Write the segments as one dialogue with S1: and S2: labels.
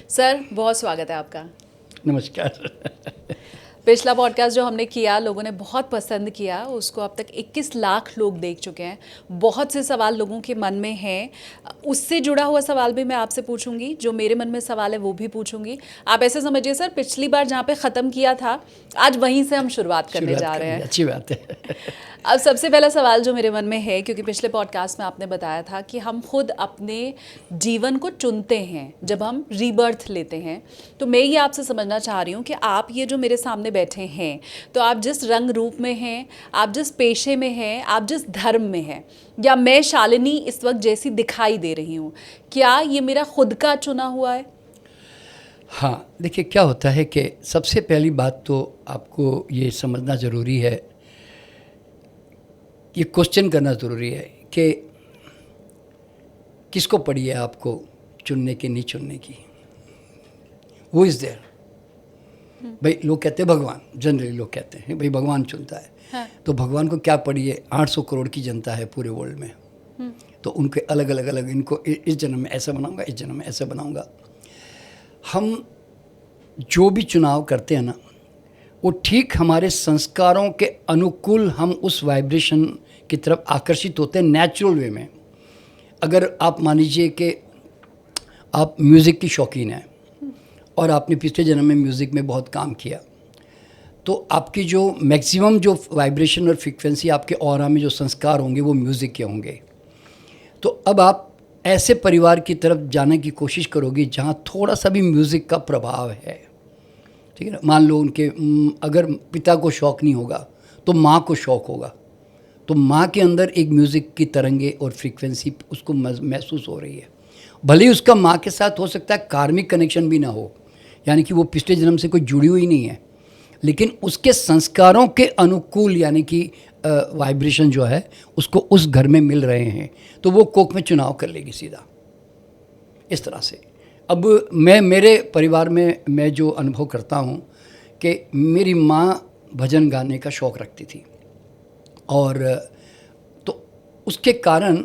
S1: Sir बहुत स्वागत है आपका।
S2: नमस्कार।
S1: पिछला पॉडकास्ट जो हमने किया लोगों ने बहुत पसंद किया, उसको अब तक 21 लाख लोग देख चुके हैं। बहुत से सवाल लोगों के मन में हैं, उससे जुड़ा हुआ सवाल भी मैं आपसे पूछूंगी, जो मेरे मन में सवाल है वो भी पूछूंगी। आप ऐसे समझिए सर, पिछली बार जहाँ पे ख़त्म किया था आज वहीं से हम शुरुआत करने जा रहे हैं।
S2: अच्छी बात है।
S1: अब सबसे पहला सवाल जो मेरे मन में है, क्योंकि पिछले पॉडकास्ट में आपने बताया था कि हम खुद अपने जीवन को चुनते हैं जब हम रीबर्थ लेते हैं, तो मैं ये आपसे समझना चाह रही हूँ कि आप ये जो मेरे सामने बैठे हैं, तो आप जिस रंग रूप में हैं, आप जिस पेशे में हैं, आप जिस धर्म में हैं, या मैं शालिनी इस वक्त जैसी दिखाई दे रही हूँ, क्या ये मेरा खुद का चुना हुआ है?
S2: हाँ, देखिए क्या होता है कि सबसे पहली बात तो आपको ये समझना ज़रूरी है, ये क्वेश्चन करना ज़रूरी है कि किसको पड़ी है आपको चुनने की नहीं चुनने की। वो इज़ देयर। भाई लोग कहते हैं भगवान, जनरली लोग कहते हैं भाई भगवान चुनता है।
S1: हाँ।
S2: तो भगवान को क्या पड़ी है? 800 करोड़ की जनता है पूरे वर्ल्ड में। तो उनके अलग अलग इनको इस जन्म में ऐसा बनाऊंगा, इस जन्म में ऐसा बनाऊंगा। हम जो भी चुनाव करते हैं ना, वो ठीक हमारे संस्कारों के अनुकूल हम उस वाइब्रेशन की तरफ आकर्षित होते हैं नेचुरल वे में। अगर आप मान लीजिए कि आप म्यूज़िक की शौकीन हैं और आपने पिछले जन्म में म्यूज़िक में बहुत काम किया, तो आपकी जो मैक्सिमम जो वाइब्रेशन और फ्रीक्वेंसी आपके ऑरा में जो संस्कार होंगे वो म्यूज़िक के होंगे। तो अब आप ऐसे परिवार की तरफ जाने की कोशिश करोगे जहाँ थोड़ा सा भी म्यूज़िक का प्रभाव है, ठीक है ना। मान लो उनके अगर पिता को शौक़ नहीं होगा तो माँ को शौक़ होगा, तो माँ के अंदर एक म्यूज़िक की तरंगे और फ्रीक्वेंसी उसको महसूस हो रही है। भले ही उसका माँ के साथ हो सकता है कार्मिक कनेक्शन भी ना हो, यानी कि वो पिछले जन्म से कोई जुड़ी हुई नहीं है, लेकिन उसके संस्कारों के अनुकूल यानी कि वाइब्रेशन जो है उसको उस घर में मिल रहे हैं, तो वो कोख में चुनाव कर लेगी सीधा इस तरह से। अब मैं मेरे परिवार में मैं जो अनुभव करता हूँ कि मेरी माँ भजन गाने का शौक़ रखती थी, और तो उसके कारण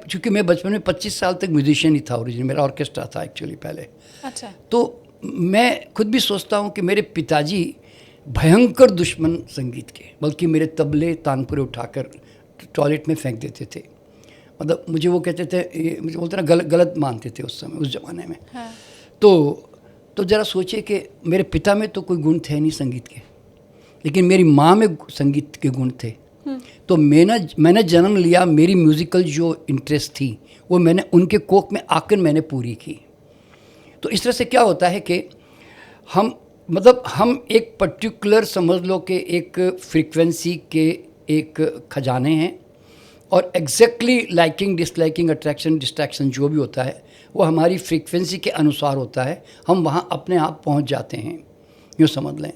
S2: चूँकि मैं बचपन में 25 साल तक म्यूजिशियन ही था, ओरिजिनल मेरा ऑर्केस्ट्रा था एक्चुअली पहले।
S1: अच्छा।
S2: तो मैं खुद भी सोचता हूँ कि मेरे पिताजी भयंकर दुश्मन संगीत के, बल्कि मेरे तबले तानपुरे उठाकर टॉयलेट में फेंक देते थे। मतलब मुझे वो कहते थे, मुझे बोलते ना गलत मानते थे उस समय, उस ज़माने में।
S1: हाँ।
S2: तो ज़रा सोचिए कि मेरे पिता में तो कोई गुण थे नहीं संगीत के, लेकिन मेरी माँ में संगीत के गुण थे। तो मैंने जन्म लिया, मेरी म्यूज़िकल जो इंटरेस्ट थी वो मैंने उनके कोख में आकर मैंने पूरी की। तो इस तरह से क्या होता है कि हम एक पर्टिकुलर समझ लो कि एक फ्रीक्वेंसी के एक खजाने हैं, और exactly liking disliking attraction distraction जो भी होता है वो हमारी फ्रीक्वेंसी के अनुसार होता है, हम वहाँ अपने आप पहुँच जाते हैं, यूँ समझ लें।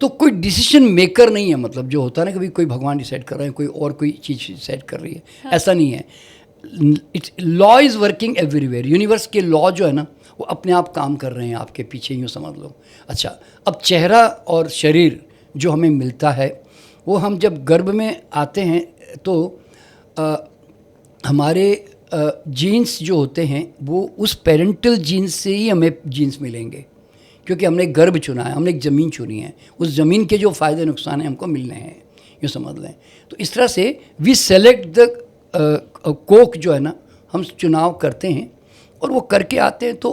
S2: तो कोई डिसीजन मेकर नहीं है, मतलब जो होता है ना, कभी कोई भगवान डिसाइड कर रहे हैं, कोई और कोई चीज़ डिसाइड कर रही है। हाँ। ऐसा नहीं है। It's law is working everywhere. Universe के लॉ जो है ना वो अपने आप काम कर रहे हैं आपके पीछे, यूँ समझ लो। अच्छा, अब चेहरा और शरीर जो हमें मिलता है वो हम जब गर्भ में आते हैं तो हमारे जीन्स जो होते हैं वो उस पेरेंटल जीन्स से ही हमें जीन्स मिलेंगे, क्योंकि हमने गर्भ चुना है, हमने एक ज़मीन चुनी है, उस ज़मीन के जो फ़ायदे नुकसान हैं हमको मिलने हैं, यूँ समझ लें। तो इस तरह से वी सेलेक्ट द कोक जो है ना, हम चुनाव करते हैं और वो करके आते हैं, तो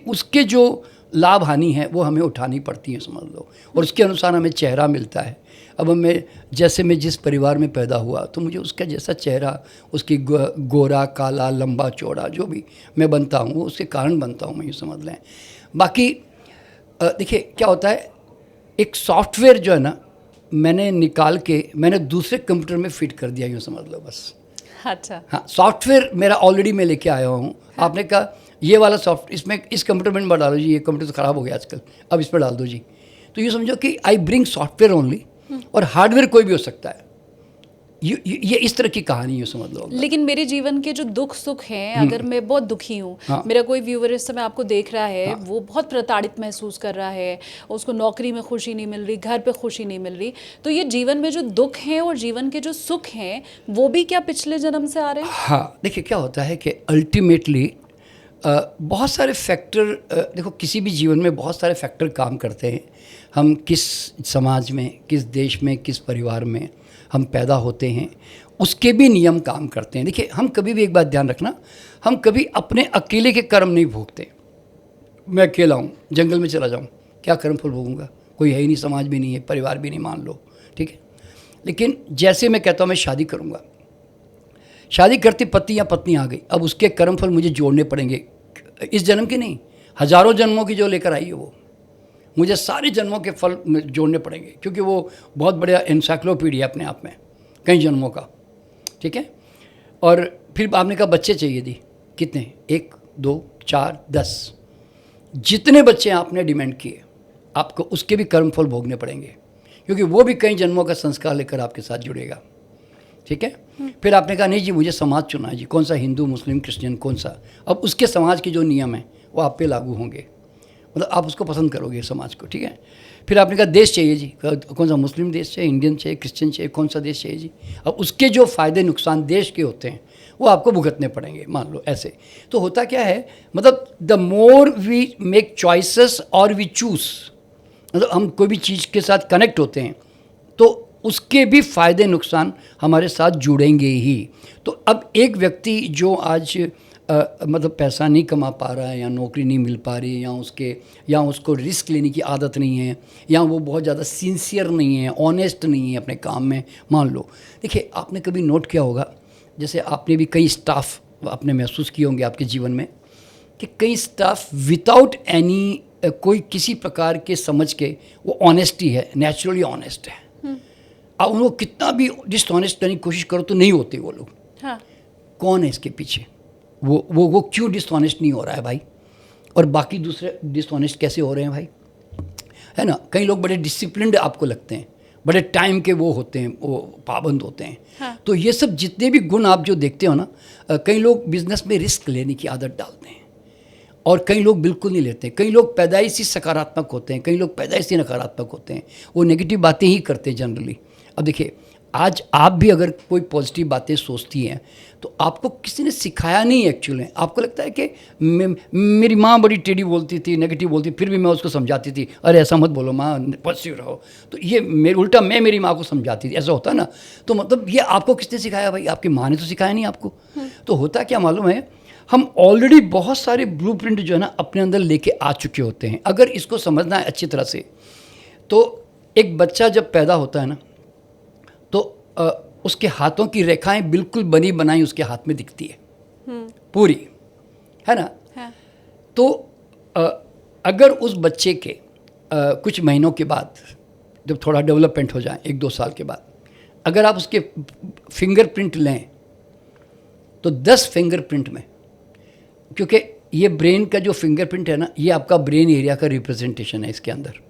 S2: उसके जो लाभ हानि है वो हमें उठानी पड़ती है, समझ लो, और उसके अनुसार हमें चेहरा मिलता है। अब मैं जिस परिवार में पैदा हुआ तो मुझे उसका जैसा चेहरा, उसकी गोरा काला लंबा चौड़ा जो भी मैं बनता हूँ वो उसके कारण बनता हूँ, मैं यूँ समझ लें। बाकी देखिए क्या होता है, एक सॉफ्टवेयर जो है ना मैंने निकाल के मैंने दूसरे कंप्यूटर में फिट कर दिया, यूँ समझ लो बस।
S1: अच्छा।
S2: हाँ, सॉफ्टवेयर मेरा ऑलरेडी मैं लेके आया हूँ। हाँ। आपने कहा ये वाला सॉफ्ट इसमें इस कंप्यूटर में डालो जी, ये कंप्यूटर तो ख़राब हो गया आजकल, अब इस पर डाल दो जी। तो ये समझो कि आई ब्रिंग सॉफ्टवेयर ओनली, और हार्डवेयर कोई भी हो सकता है। ये इस तरह की कहानी है, समझ लो।
S1: लेकिन मेरे जीवन के जो दुख सुख हैं, अगर मैं बहुत दुखी हूँ,
S2: हाँ।
S1: मेरा कोई व्यूअर इस समय आपको देख रहा है,
S2: हाँ।
S1: वो बहुत प्रताड़ित महसूस कर रहा है, उसको नौकरी में खुशी नहीं मिल रही, घर पे खुशी नहीं मिल रही, तो ये जीवन में जो दुख हैं और जीवन के जो सुख हैं वो भी क्या पिछले जन्म से आ रहे हैं?
S2: हाँ, देखिए क्या होता है कि अल्टीमेटली बहुत सारे फैक्टर, देखो किसी भी जीवन में बहुत सारे फैक्टर काम करते हैं। हम किस समाज में, किस देश में, किस परिवार में हम पैदा होते हैं, उसके भी नियम काम करते हैं। देखिए, हम कभी भी एक बात ध्यान रखना, हम कभी अपने अकेले के कर्म नहीं भोगते। मैं अकेला हूँ, जंगल में चला जाऊँ, क्या कर्म फल भोगूंगा? कोई है ही नहीं, समाज भी नहीं है, परिवार भी नहीं, मान लो, ठीक है। लेकिन जैसे मैं कहता हूँ मैं शादी करूँगा, शादी करती पति या पत्नी आ गई, अब उसके कर्म फल मुझे जोड़ने पड़ेंगे, इस जन्म के नहीं, हजारों जन्मों की जो लेकर आई है वो, मुझे सारे जन्मों के फल जोड़ने पड़ेंगे, क्योंकि वो बहुत बड़ा एनसाइक्लोपीडिया अपने आप में, कई जन्मों का, ठीक है। और फिर आपने कहा बच्चे चाहिए थी, कितने? 1, 2, 4, 10, जितने बच्चे आपने डिमांड किए, आपको उसके भी कर्म फल भोगने पड़ेंगे, क्योंकि वो भी कई जन्मों का संस्कार लेकर आपके साथ जुड़ेगा, ठीक है। फिर आपने कहा नहीं जी मुझे समाज चुना है जी, कौन सा, हिंदू, मुस्लिम, क्रिश्चियन, कौन सा? अब उसके समाज के जो नियम हैं वो आप पे लागू होंगे, मतलब आप उसको पसंद करोगे समाज को, ठीक है। फिर आपने कहा देश चाहिए जी, कौन सा, मुस्लिम देश चाहिए, इंडियन चाहिए, क्रिश्चियन चाहिए, कौन सा देश चाहिए जी? अब उसके जो फ़ायदे नुकसान देश के होते हैं वो आपको भुगतने पड़ेंगे, मान लो ऐसे। तो होता क्या है, मतलब the more we make choices और वी चूज़, मतलब हम कोई भी चीज़ के साथ कनेक्ट होते हैं तो उसके भी फ़ायदे नुकसान हमारे साथ जुड़ेंगे ही। तो अब एक व्यक्ति जो आज मतलब पैसा नहीं कमा पा रहा है, या नौकरी नहीं मिल पा रही है, या उसको रिस्क लेने की आदत नहीं है, या वो बहुत ज़्यादा सिंसियर नहीं है, ऑनेस्ट नहीं है अपने काम में, मान लो। देखिए, आपने कभी नोट किया होगा, जैसे आपने भी कई स्टाफ आपने महसूस किए होंगे आपके जीवन में, कि कई स्टाफ विदाउट एनी कोई किसी प्रकार के समझ के वो ऑनेस्टी है, नेचुरली ऑनेस्ट है। अब उनको कितना भी डिसऑनेस्ट करने की कोशिश करो तो नहीं होते वो लोग।
S1: हाँ।
S2: कौन है इसके पीछे? वो क्यों डिसऑनेस्ट नहीं हो रहा है भाई? और बाकी दूसरे डिसऑनेस्ट कैसे हो रहे हैं भाई? है ना। कई लोग बड़े डिसिप्लिन्ड आपको लगते हैं, बड़े टाइम के वो होते हैं, वो पाबंद होते हैं।
S1: हाँ।
S2: तो ये सब जितने भी गुण आप जो देखते हो ना, कई लोग बिजनेस में रिस्क लेने की आदत डालते हैं और कई लोग बिल्कुल नहीं लेते। कई लोग पैदाइशी सकारात्मक होते हैं, कई लोग पैदाइशी नकारात्मक होते हैं, वो नेगेटिव बातें ही करते हैं जनरली। अब देखिए, आज आप भी अगर कोई पॉजिटिव बातें सोचती हैं तो आपको किसी ने सिखाया नहीं एक्चुअली। आपको लगता है कि मेरी माँ बड़ी टेढ़ी बोलती थी, नेगेटिव बोलती, फिर भी मैं उसको समझाती थी, अरे ऐसा मत बोलो माँ, पॉजिटिव रहो। तो ये उल्टा मैं मेरी माँ को समझाती थी, ऐसा होता ना। तो मतलब ये आपको किसने सिखाया भाई? आपकी माँ ने तो सिखाया नहीं आपको। तो होता क्या मालूम है, हम ऑलरेडी बहुत सारे ब्लूप्रिंट जो है ना अपने अंदर लेके आ चुके होते हैं। अगर इसको समझना है अच्छी तरह से, तो एक बच्चा जब पैदा होता है ना, तो उसके हाथों की रेखाएं बिल्कुल बनी बनाई उसके हाथ में दिखती है पूरी, है ना।
S1: हाँ।
S2: तो अगर उस बच्चे के कुछ महीनों के बाद, जब थोड़ा डेवलपमेंट हो जाए, 1-2 साल के बाद, अगर आप उसके फिंगरप्रिंट लें तो 10 फिंगरप्रिंट में, क्योंकि ये ब्रेन का जो फिंगरप्रिंट है ना, ये आपका ब्रेन एरिया का रिप्रेजेंटेशन है। इसके अंदर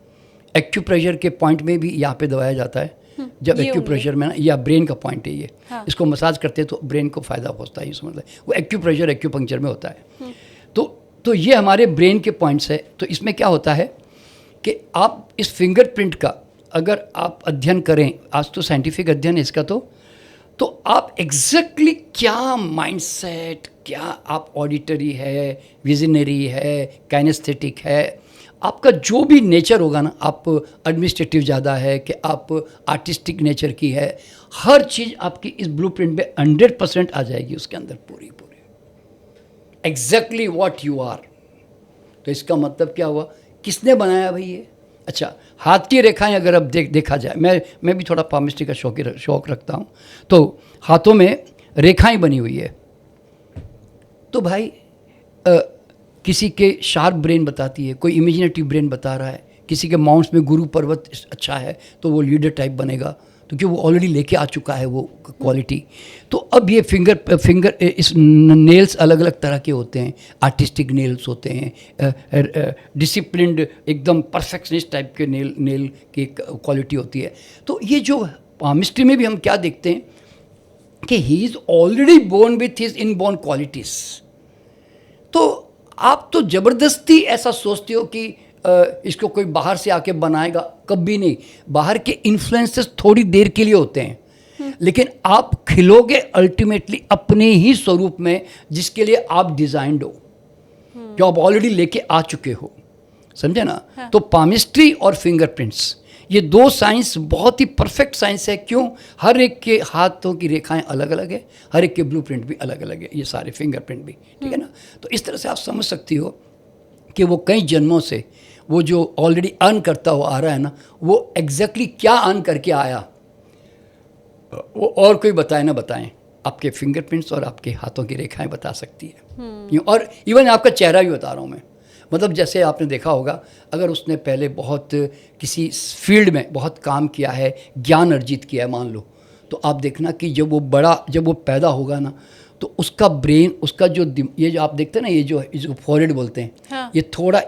S2: एक्यूप्रेशर के पॉइंट में भी यहाँ पे दबाया जाता है। जब एक्यूप्रेशर में ना, या ब्रेन का पॉइंट है ये। हाँ। इसको मसाज करते हैं तो ब्रेन को फ़ायदा पहुँचता है, ये समझ लें। वो एक्यूप्रेशर एक्यूपंक्चर में होता है। तो ये हमारे ब्रेन के पॉइंट्स है। तो इसमें क्या होता है कि आप इस फिंगरप्रिंट का अगर आप अध्ययन करें, आज तो साइंटिफिक अध्ययन है इसका, तो आप एग्जैक्टली क्या माइंडसेट, क्या आप ऑडिटरी है, विजनरी है, काइनेस्थेटिक है, आपका जो भी नेचर होगा ना, आप एडमिनिस्ट्रेटिव ज़्यादा है कि आप आर्टिस्टिक नेचर की है, हर चीज़ आपकी इस ब्लूप्रिंट में 100% आ जाएगी उसके अंदर, पूरी एग्जैक्टली व्हाट यू आर। तो इसका मतलब क्या हुआ, किसने बनाया भाई ये? अच्छा, हाथ की रेखाएं अगर अब देखा जाए, मैं भी थोड़ा पामिस्ट्री का शौक रखता हूँ, तो हाथों में रेखाएं बनी हुई है। तो भाई किसी के शार्प ब्रेन बताती है, कोई इमेजिनेटिव ब्रेन बता रहा है, किसी के माउंट्स में गुरु पर्वत अच्छा है तो वो लीडर टाइप बनेगा, क्योंकि वो ऑलरेडी लेके आ चुका है वो क्वालिटी। तो अब ये फिंगर इस नेल्स अलग अलग तरह के होते हैं, आर्टिस्टिक नेल्स होते हैं, डिसिप्लिन्ड एकदम परफेक्शनिस्ट टाइप के नेल की क्वालिटी होती है। तो ये जो पामिस्ट्री में भी हम क्या देखते हैं कि he is already born with his inborn qualities. तो आप तो ज़बरदस्ती ऐसा सोचते हो कि इसको कोई बाहर से आके बनाएगा, कभी नहीं। बाहर के इन्फ्लुएंसेस थोड़ी देर के लिए होते हैं, लेकिन आप खिलोगे अल्टीमेटली अपने ही स्वरूप में, जिसके लिए आप डिज़ाइंड हो। जो आप ऑलरेडी लेके आ चुके हो, समझे ना।
S1: हाँ।
S2: तो पामिस्ट्री और फिंगरप्रिंट्स, ये दो साइंस बहुत ही परफेक्ट साइंस है। क्यों? हर एक के हाथों की रेखाएं अलग अलग है, हर एक के ब्लूप्रिंट भी अलग अलग है, ये सारे फिंगरप्रिंट भी, ठीक है ना। तो इस तरह से आप समझ सकती हो कि वो कई जन्मों से वो जो ऑलरेडी अर्न करता हुआ आ रहा है ना, वो एग्जैक्टली क्या अर्न करके आया वो और कोई बताए ना बताएं, आपके फिंगरप्रिंट्स और आपके हाथों की रेखाएं बता सकती है। और इवन आपका चेहरा भी बता रहा हूँ मैं। मतलब जैसे आपने देखा होगा, अगर उसने पहले बहुत किसी फील्ड में बहुत काम किया है, ज्ञान अर्जित किया है मान लो, तो आप देखना कि जब वो पैदा होगा ना, तो उसका ब्रेन, उसका ये जो आप देखते हैं ना, ये जो फॉरहेड बोलते हैं,
S1: हाँ।
S2: ये थोड़ा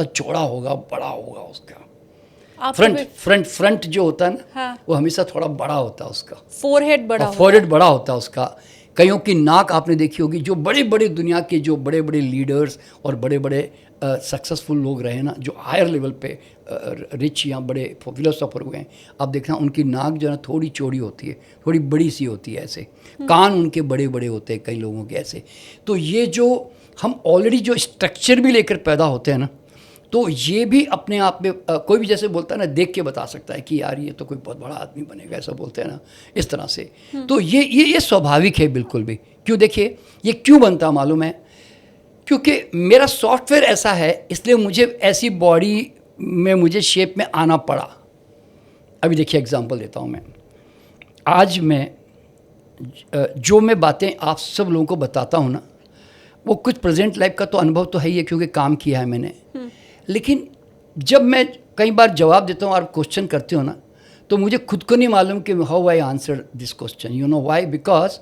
S2: चौड़ा होगा, बड़ा होगा उसका।
S1: आप
S2: फ्रंट जो होता है ना,
S1: हाँ।
S2: वो हमेशा थोड़ा बड़ा होता है उसका,
S1: फोरहेड बड़ा होता है।
S2: फॉरहेड बड़ा होता है उसका। कईयों की नाक आपने देखी होगी, जो बड़े बड़े दुनिया के जो बड़े बड़े लीडर्स और बड़े बड़े सक्सेसफुल लोग रहे ना, जो हायर लेवल पे रिच या बड़े फिलोसोफर हुए हैं, आप देखना उनकी नाक जो है ना थोड़ी चौड़ी होती है, थोड़ी बड़ी सी होती है ऐसे। कान उनके बड़े बड़े होते हैं कई लोगों के ऐसे। तो ये जो हम ऑलरेडी जो स्ट्रक्चर भी लेकर पैदा होते हैं ना, तो ये भी अपने आप में कोई भी जैसे बोलता है ना, देख के बता सकता है कि यार ये तो कोई बहुत बड़ा आदमी बनेगा, ऐसा बोलते हैं ना, इस तरह से। तो ये स्वाभाविक है बिल्कुल भी। क्यों? देखिए ये क्यों बनता मालूम है? क्योंकि मेरा सॉफ्टवेयर ऐसा है, इसलिए मुझे ऐसी बॉडी में मुझे शेप में आना पड़ा। अभी देखिए एग्जांपल देता हूँ मैं। आज मैं जो मैं बातें आप सब लोगों को बताता हूँ ना, वो कुछ प्रेजेंट लाइफ का तो अनुभव तो है ही है, क्योंकि काम किया है मैंने। लेकिन जब मैं कई बार जवाब देता हूँ और क्वेश्चन करते हो ना, तो मुझे खुद को नहीं मालूम कि how I answer this question. You know why? Because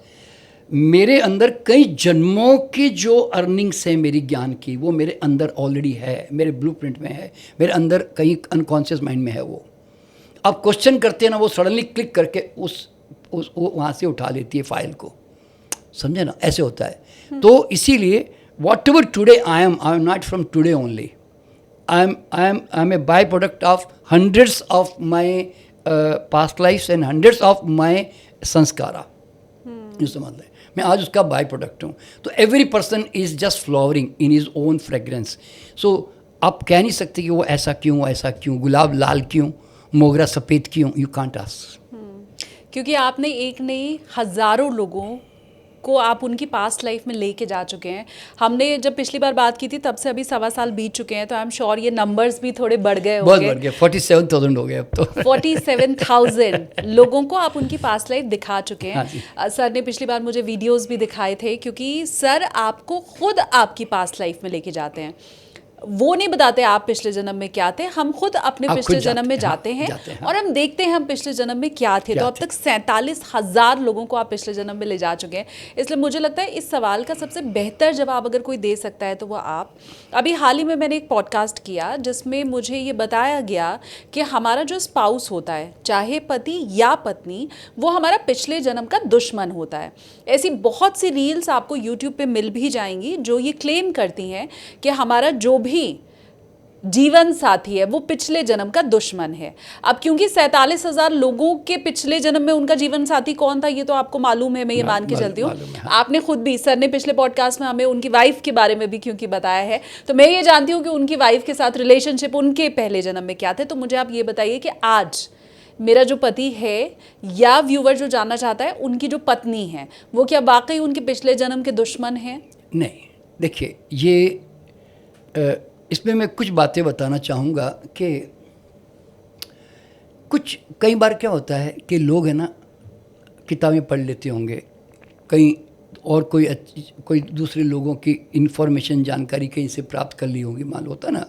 S2: मेरे अंदर कई जन्मों की जो अर्निंग्स है मेरी ज्ञान की, वो मेरे अंदर ऑलरेडी है, मेरे ब्लूप्रिंट में है, मेरे अंदर कहीं अनकॉन्शियस माइंड में है। वो आप क्वेश्चन करते हैं ना, वो सडनली क्लिक करके उस वहाँ से उठा लेती है फाइल को, समझे ना, ऐसे होता है। तो इसीलिए what ever today I am not from today only, I am a byproduct of hundreds of my past lives and hundreds of my संस्कारा। ये समझ लें, मैं आज उसका बाय प्रोडक्ट हूँ। तो every person is just flowering in his own fragrance. So आप कह नहीं सकते कि वो ऐसा क्यों, गुलाब लाल क्यों, मोगरा सफ़ेद क्यों। You can't ask.
S1: क्योंकि आपने एक नहीं हज़ारों लोगों को आप उनकी पास्ट लाइफ में लेके जा चुके हैं। हमने जब पिछली बार बात की थी तब से अभी 1.25 साल बीत चुके हैं, तो आई एम श्योर ये नंबर्स भी थोड़े बढ़ गए होंगे।
S2: बहुत बढ़ गए, 47,000 हो गए अब तो।
S1: 47,000 लोगों को आप उनकी पास्ट लाइफ दिखा चुके हैं।
S2: हाँ
S1: सर ने पिछली बार मुझे वीडियोस भी दिखाए थे, क्योंकि सर आपको खुद आपकी पास्ट लाइफ में लेके जाते हैं। वो नहीं बताते आप पिछले जन्म में क्या थे, हम खुद अपने पिछले जन्म में जाते हैं और हम देखते हैं हम पिछले जन्म में क्या थे। तो अब तक 47,000 लोगों को आप पिछले जन्म में ले जा चुके हैं। इसलिए मुझे लगता है इस सवाल का सबसे बेहतर जवाब अगर कोई दे सकता है तो वो आप। अभी हाल ही में मैंने एक पॉडकास्ट किया जिसमें मुझे ये बताया गया कि हमारा जो स्पाउस होता है, चाहे पति या पत्नी, वो हमारा पिछले जन्म का दुश्मन होता है। ऐसी बहुत सी रील्स आपको यूट्यूब पे मिल भी जाएंगी जो ये क्लेम करती हैं कि हमारा जो भी जीवन साथी है वो पिछले जन्म का दुश्मन है। अब क्योंकि 47,000 लोगों के पिछले जन्म में उनका जीवन साथी कौन था ये तो आपको मालूम है, मैं ये मान के चलती हूँ। आपने खुद भी, सर ने पिछले पॉडकास्ट में हमें उनकी वाइफ के बारे में भी क्योंकि बताया है, तो मैं ये जानती हूँ कि उनकी वाइफ के साथ रिलेशनशिप उनके पहले जन्म में क्या थे। तो मुझे आप ये बताइए कि आज मेरा जो पति है या व्यूवर जो जानना चाहता है उनकी जो पत्नी है वो क्या वाकई उनके पिछले जन्म के दुश्मन है?
S2: नहीं, देखिए ये इसमें मैं कुछ बातें बताना चाहूँगा कि कई बार क्या होता है कि लोग है ना किताबें पढ़ लेते होंगे, कहीं और कोई दूसरे लोगों की इन्फॉर्मेशन जानकारी कहीं से प्राप्त कर ली होगी, मालूम होता ना।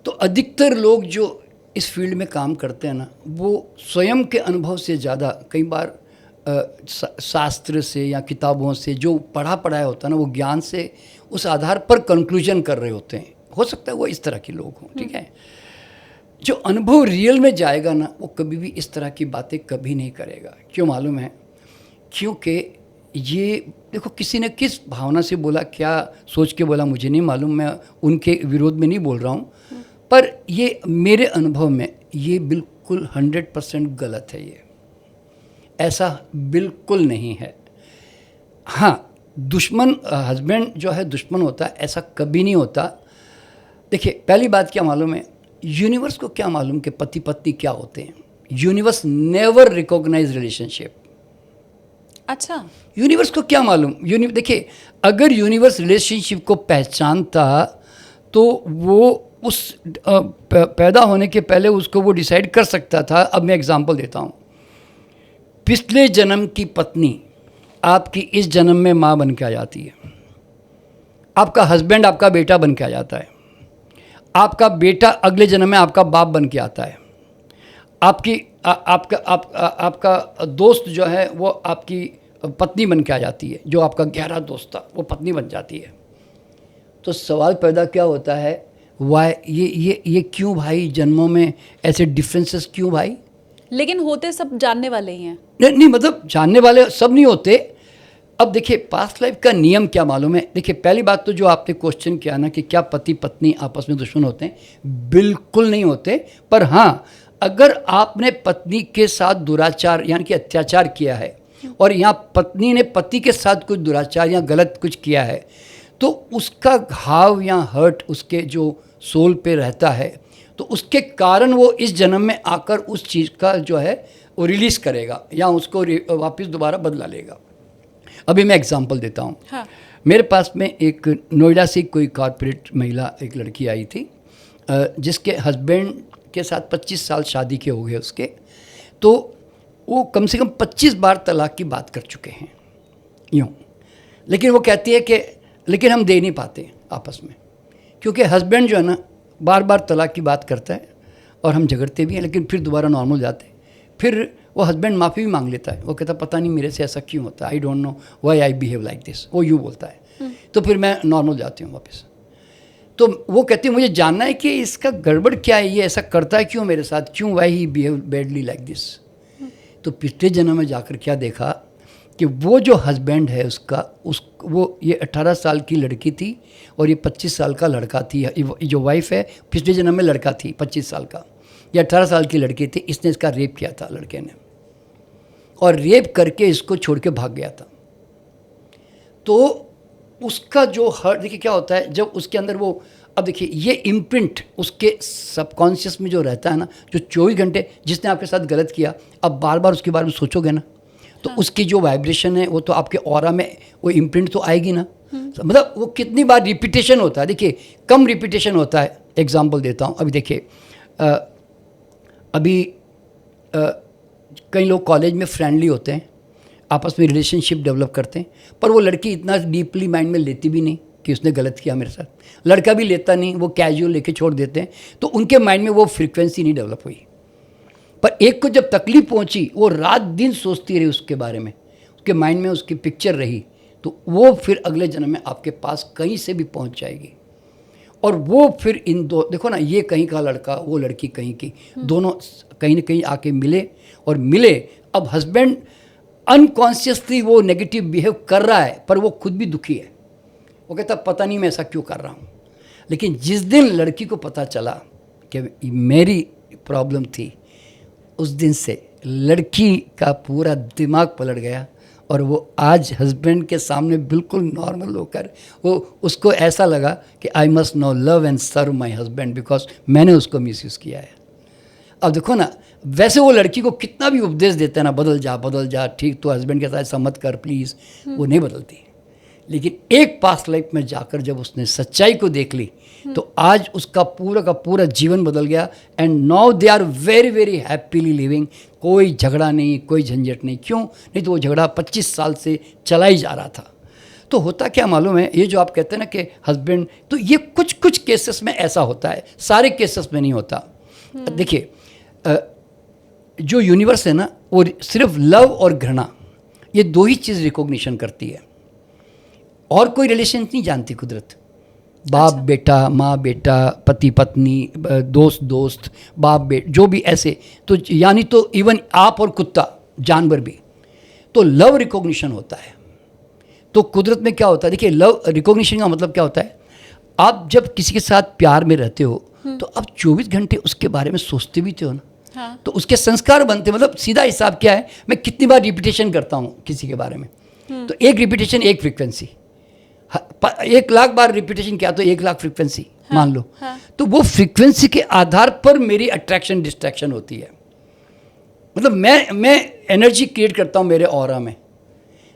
S2: तो अधिकतर लोग जो इस फील्ड में काम करते हैं ना, वो स्वयं के अनुभव से ज़्यादा कई बार शास्त्र से या किताबों से जो पढ़ाया होता है ना, वो ज्ञान से उस आधार पर कंक्लूजन कर रहे होते हैं। हो सकता है वो इस तरह के लोग हों, ठीक है। जो अनुभव रियल में जाएगा ना, वो कभी भी इस तरह की बातें कभी नहीं करेगा। क्यों मालूम है? क्योंकि ये देखो, किसी ने किस भावना से बोला, क्या सोच के बोला, मुझे नहीं मालूम, मैं उनके विरोध में नहीं बोल रहा हूँ, पर ये मेरे अनुभव में ये बिल्कुल 100% गलत है। ये ऐसा बिल्कुल नहीं है। हाँ, दुश्मन हस्बैंड जो है दुश्मन होता है, ऐसा कभी नहीं होता। देखिए, पहली बात क्या मालूम है, यूनिवर्स को क्या मालूम कि पति पत्नी क्या होते हैं। Universe never recognise relationship.
S1: अच्छा,
S2: यूनिवर्स को क्या मालूम। देखिए, अगर यूनिवर्स रिलेशनशिप को पहचानता तो वो उस पैदा होने के पहले उसको वो डिसाइड कर सकता था। अब मैं एग्जांपल देता हूँ। पिछले जन्म की पत्नी आपकी इस जन्म में माँ बन के आ जाती है, आपका हस्बैंड आपका बेटा बन के आ जाता है, आपका बेटा अगले जन्म में आपका बाप बन के आता है, आपका दोस्त जो है वो आपकी पत्नी बन के आ जाती है, जो आपका गहरा दोस्त था वो पत्नी बन जाती है। तो सवाल पैदा क्या होता है, वाई ये क्यों भाई, जन्मों में ऐसे डिफरेंसेस क्यों भाई।
S1: लेकिन होते सब जानने वाले ही हैं।
S2: नहीं, मतलब जानने वाले सब नहीं होते। अब देखिए, पास्ट लाइफ का नियम क्या मालूम है। देखिए, पहली बात तो जो आपने क्वेश्चन किया ना कि क्या पति पत्नी आपस में दुश्मन होते हैं, बिल्कुल नहीं होते। पर हाँ, अगर आपने पत्नी के साथ दुराचार यानी कि अत्याचार किया है और यहाँ पत्नी ने पति के साथ कुछ दुराचार या गलत कुछ किया है, तो उसका घाव या हर्ट उसके जो सोल पे रहता है, तो उसके कारण वो इस जन्म में आकर उस चीज़ का जो है वो रिलीज़ करेगा या उसको वापस दोबारा बदला लेगा। अभी मैं एग्जांपल देता हूँ।
S1: हाँ।
S2: मेरे पास में एक नोएडा से कोई कॉर्पोरेट महिला, एक लड़की आई थी, जिसके हस्बैंड के साथ 25 साल शादी के हो गए उसके। तो वो कम से कम 25 बार तलाक की बात कर चुके हैं यूँ। लेकिन वो कहती है कि लेकिन हम दे नहीं पाते आपस में, क्योंकि हस्बैंड जो है ना बार बार तलाक की बात करता है और हम झगड़ते भी हैं, लेकिन फिर दोबारा नॉर्मल जाते हैं। फिर वो हस्बैंड माफ़ी भी मांग लेता है, वो कहता पता नहीं मेरे से ऐसा क्यों होता है, I don't know why I behave like this, वो यूँ बोलता है। तो फिर मैं नॉर्मल जाती हूँ वापस। तो वो कहती है मुझे जानना है कि इसका गड़बड़ क्या है, ये ऐसा करता है क्यों मेरे साथ, क्यों why he behave badly like this. तो पिछले जन्म में जाकर क्या देखा कि वो जो हस्बैंड है उसका वो ये 18 साल की लड़की थी और ये 25 साल का लड़का थी। जो वाइफ है पिछले जन्म में लड़का थी 25 साल का, ये 18 साल की लड़की थी। इसने इसका रेप किया था लड़के ने, और रेप करके इसको छोड़ के भाग गया था। तो उसका जो हर्ट देखिए क्या होता है जब उसके अंदर वो, अब देखिए ये इम्प्रिंट उसके सबकॉन्शियस में जो रहता है ना, जो 24 घंटे जिसने आपके साथ गलत किया, अब बार बार उसके बारे में सोचोगे ना, तो हाँ। उसकी जो वाइब्रेशन है वो तो आपके ऑरा में वो इम्प्रिंट तो आएगी ना। मतलब वो कितनी बार रिपीटेशन होता है, देखिए कम रिपीटेशन होता है। एग्जाम्पल देता हूँ, अभी देखिए अभी कई लोग कॉलेज में फ्रेंडली होते हैं, आपस में रिलेशनशिप डेवलप करते हैं, पर वो लड़की इतना डीपली माइंड में लेती भी नहीं कि उसने गलत किया मेरे साथ, लड़का भी लेता नहीं, वो कैजुअल लेके छोड़ देते हैं। तो उनके माइंड में वो फ्रीक्वेंसी नहीं डेवलप हुई। पर एक को जब तकलीफ पहुंची, वो रात दिन सोचती रही उसके बारे में, उसके माइंड में उसकी पिक्चर रही, तो वो फिर अगले जन्म में आपके पास कहीं से भी पहुंच जाएगी। और वो फिर इन दो, देखो ना, ये कहीं का लड़का, वो लड़की कहीं की, दोनों कहीं ना कहीं आके मिले और मिले। अब हस्बैंड अनकॉन्शियसली वो नेगेटिव बिहेव कर रहा है, पर वो खुद भी दुखी है। वो कहता पता नहीं मैं ऐसा क्यों कर रहा हूँ। लेकिन जिस दिन लड़की को पता चला कि मेरी प्रॉब्लम थी, उस दिन से लड़की का पूरा दिमाग पलट गया और वो आज हस्बैंड के सामने बिल्कुल नॉर्मल होकर, वो उसको ऐसा लगा कि I must know love and serve my husband because मैंने उसको मिसयूज़ किया है। अब देखो ना, वैसे वो लड़की को कितना भी उपदेश देते हैं ना, बदल जा, ठीक तो हस्बैंड के साथ ऐसा मत कर प्लीज़, वो नहीं बदलती। लेकिन एक पास्ट लाइफ में जाकर जब उसने सच्चाई को देख ली, तो आज उसका पूरा का पूरा जीवन बदल गया। And now they are very very happily living. कोई झगड़ा नहीं, कोई झंझट नहीं। क्यों? नहीं तो वो झगड़ा 25 साल से चला ही जा रहा था। तो होता क्या मालूम है, ये जो आप कहते हैं ना कि हस्बैंड, तो ये कुछ कुछ केसेस में ऐसा होता है, सारे केसेस में नहीं होता। देखिए जो यूनिवर्स है ना, वो सिर्फ लव और घृणा, ये दो ही चीज़ रिकॉग्निशन करती है, और कोई रिलेशन नहीं जानती कुदरत। बाप बेटा, माँ बेटा, पति पत्नी, दोस्त बाप बेट, जो भी ऐसे, तो यानी तो इवन आप और कुत्ता, जानवर भी, तो लव रिकॉग्निशन होता है। तो कुदरत में क्या होता है, देखिए लव रिकॉग्निशन का मतलब क्या होता है, आप जब किसी के साथ प्यार में रहते हो तो आप 24 घंटे उसके बारे में सोचते भी थे हो ना। हाँ। तो उसके संस्कार बनते, मतलब सीधा हिसाब क्या है, मैं कितनी बार रिपीटेशन करता हूँ किसी के बारे में, तो एक रिपीटेशन एक फ्रीक्वेंसी, 1,00,000 बार रिपीटेशन क्या, तो 1,00,000 फ्रीक्वेंसी मान लो। तो वो फ्रीक्वेंसी के आधार पर मेरी अट्रैक्शन डिस्ट्रैक्शन होती है। मतलब मैं एनर्जी क्रिएट करता हूँ मेरे ऑरा में।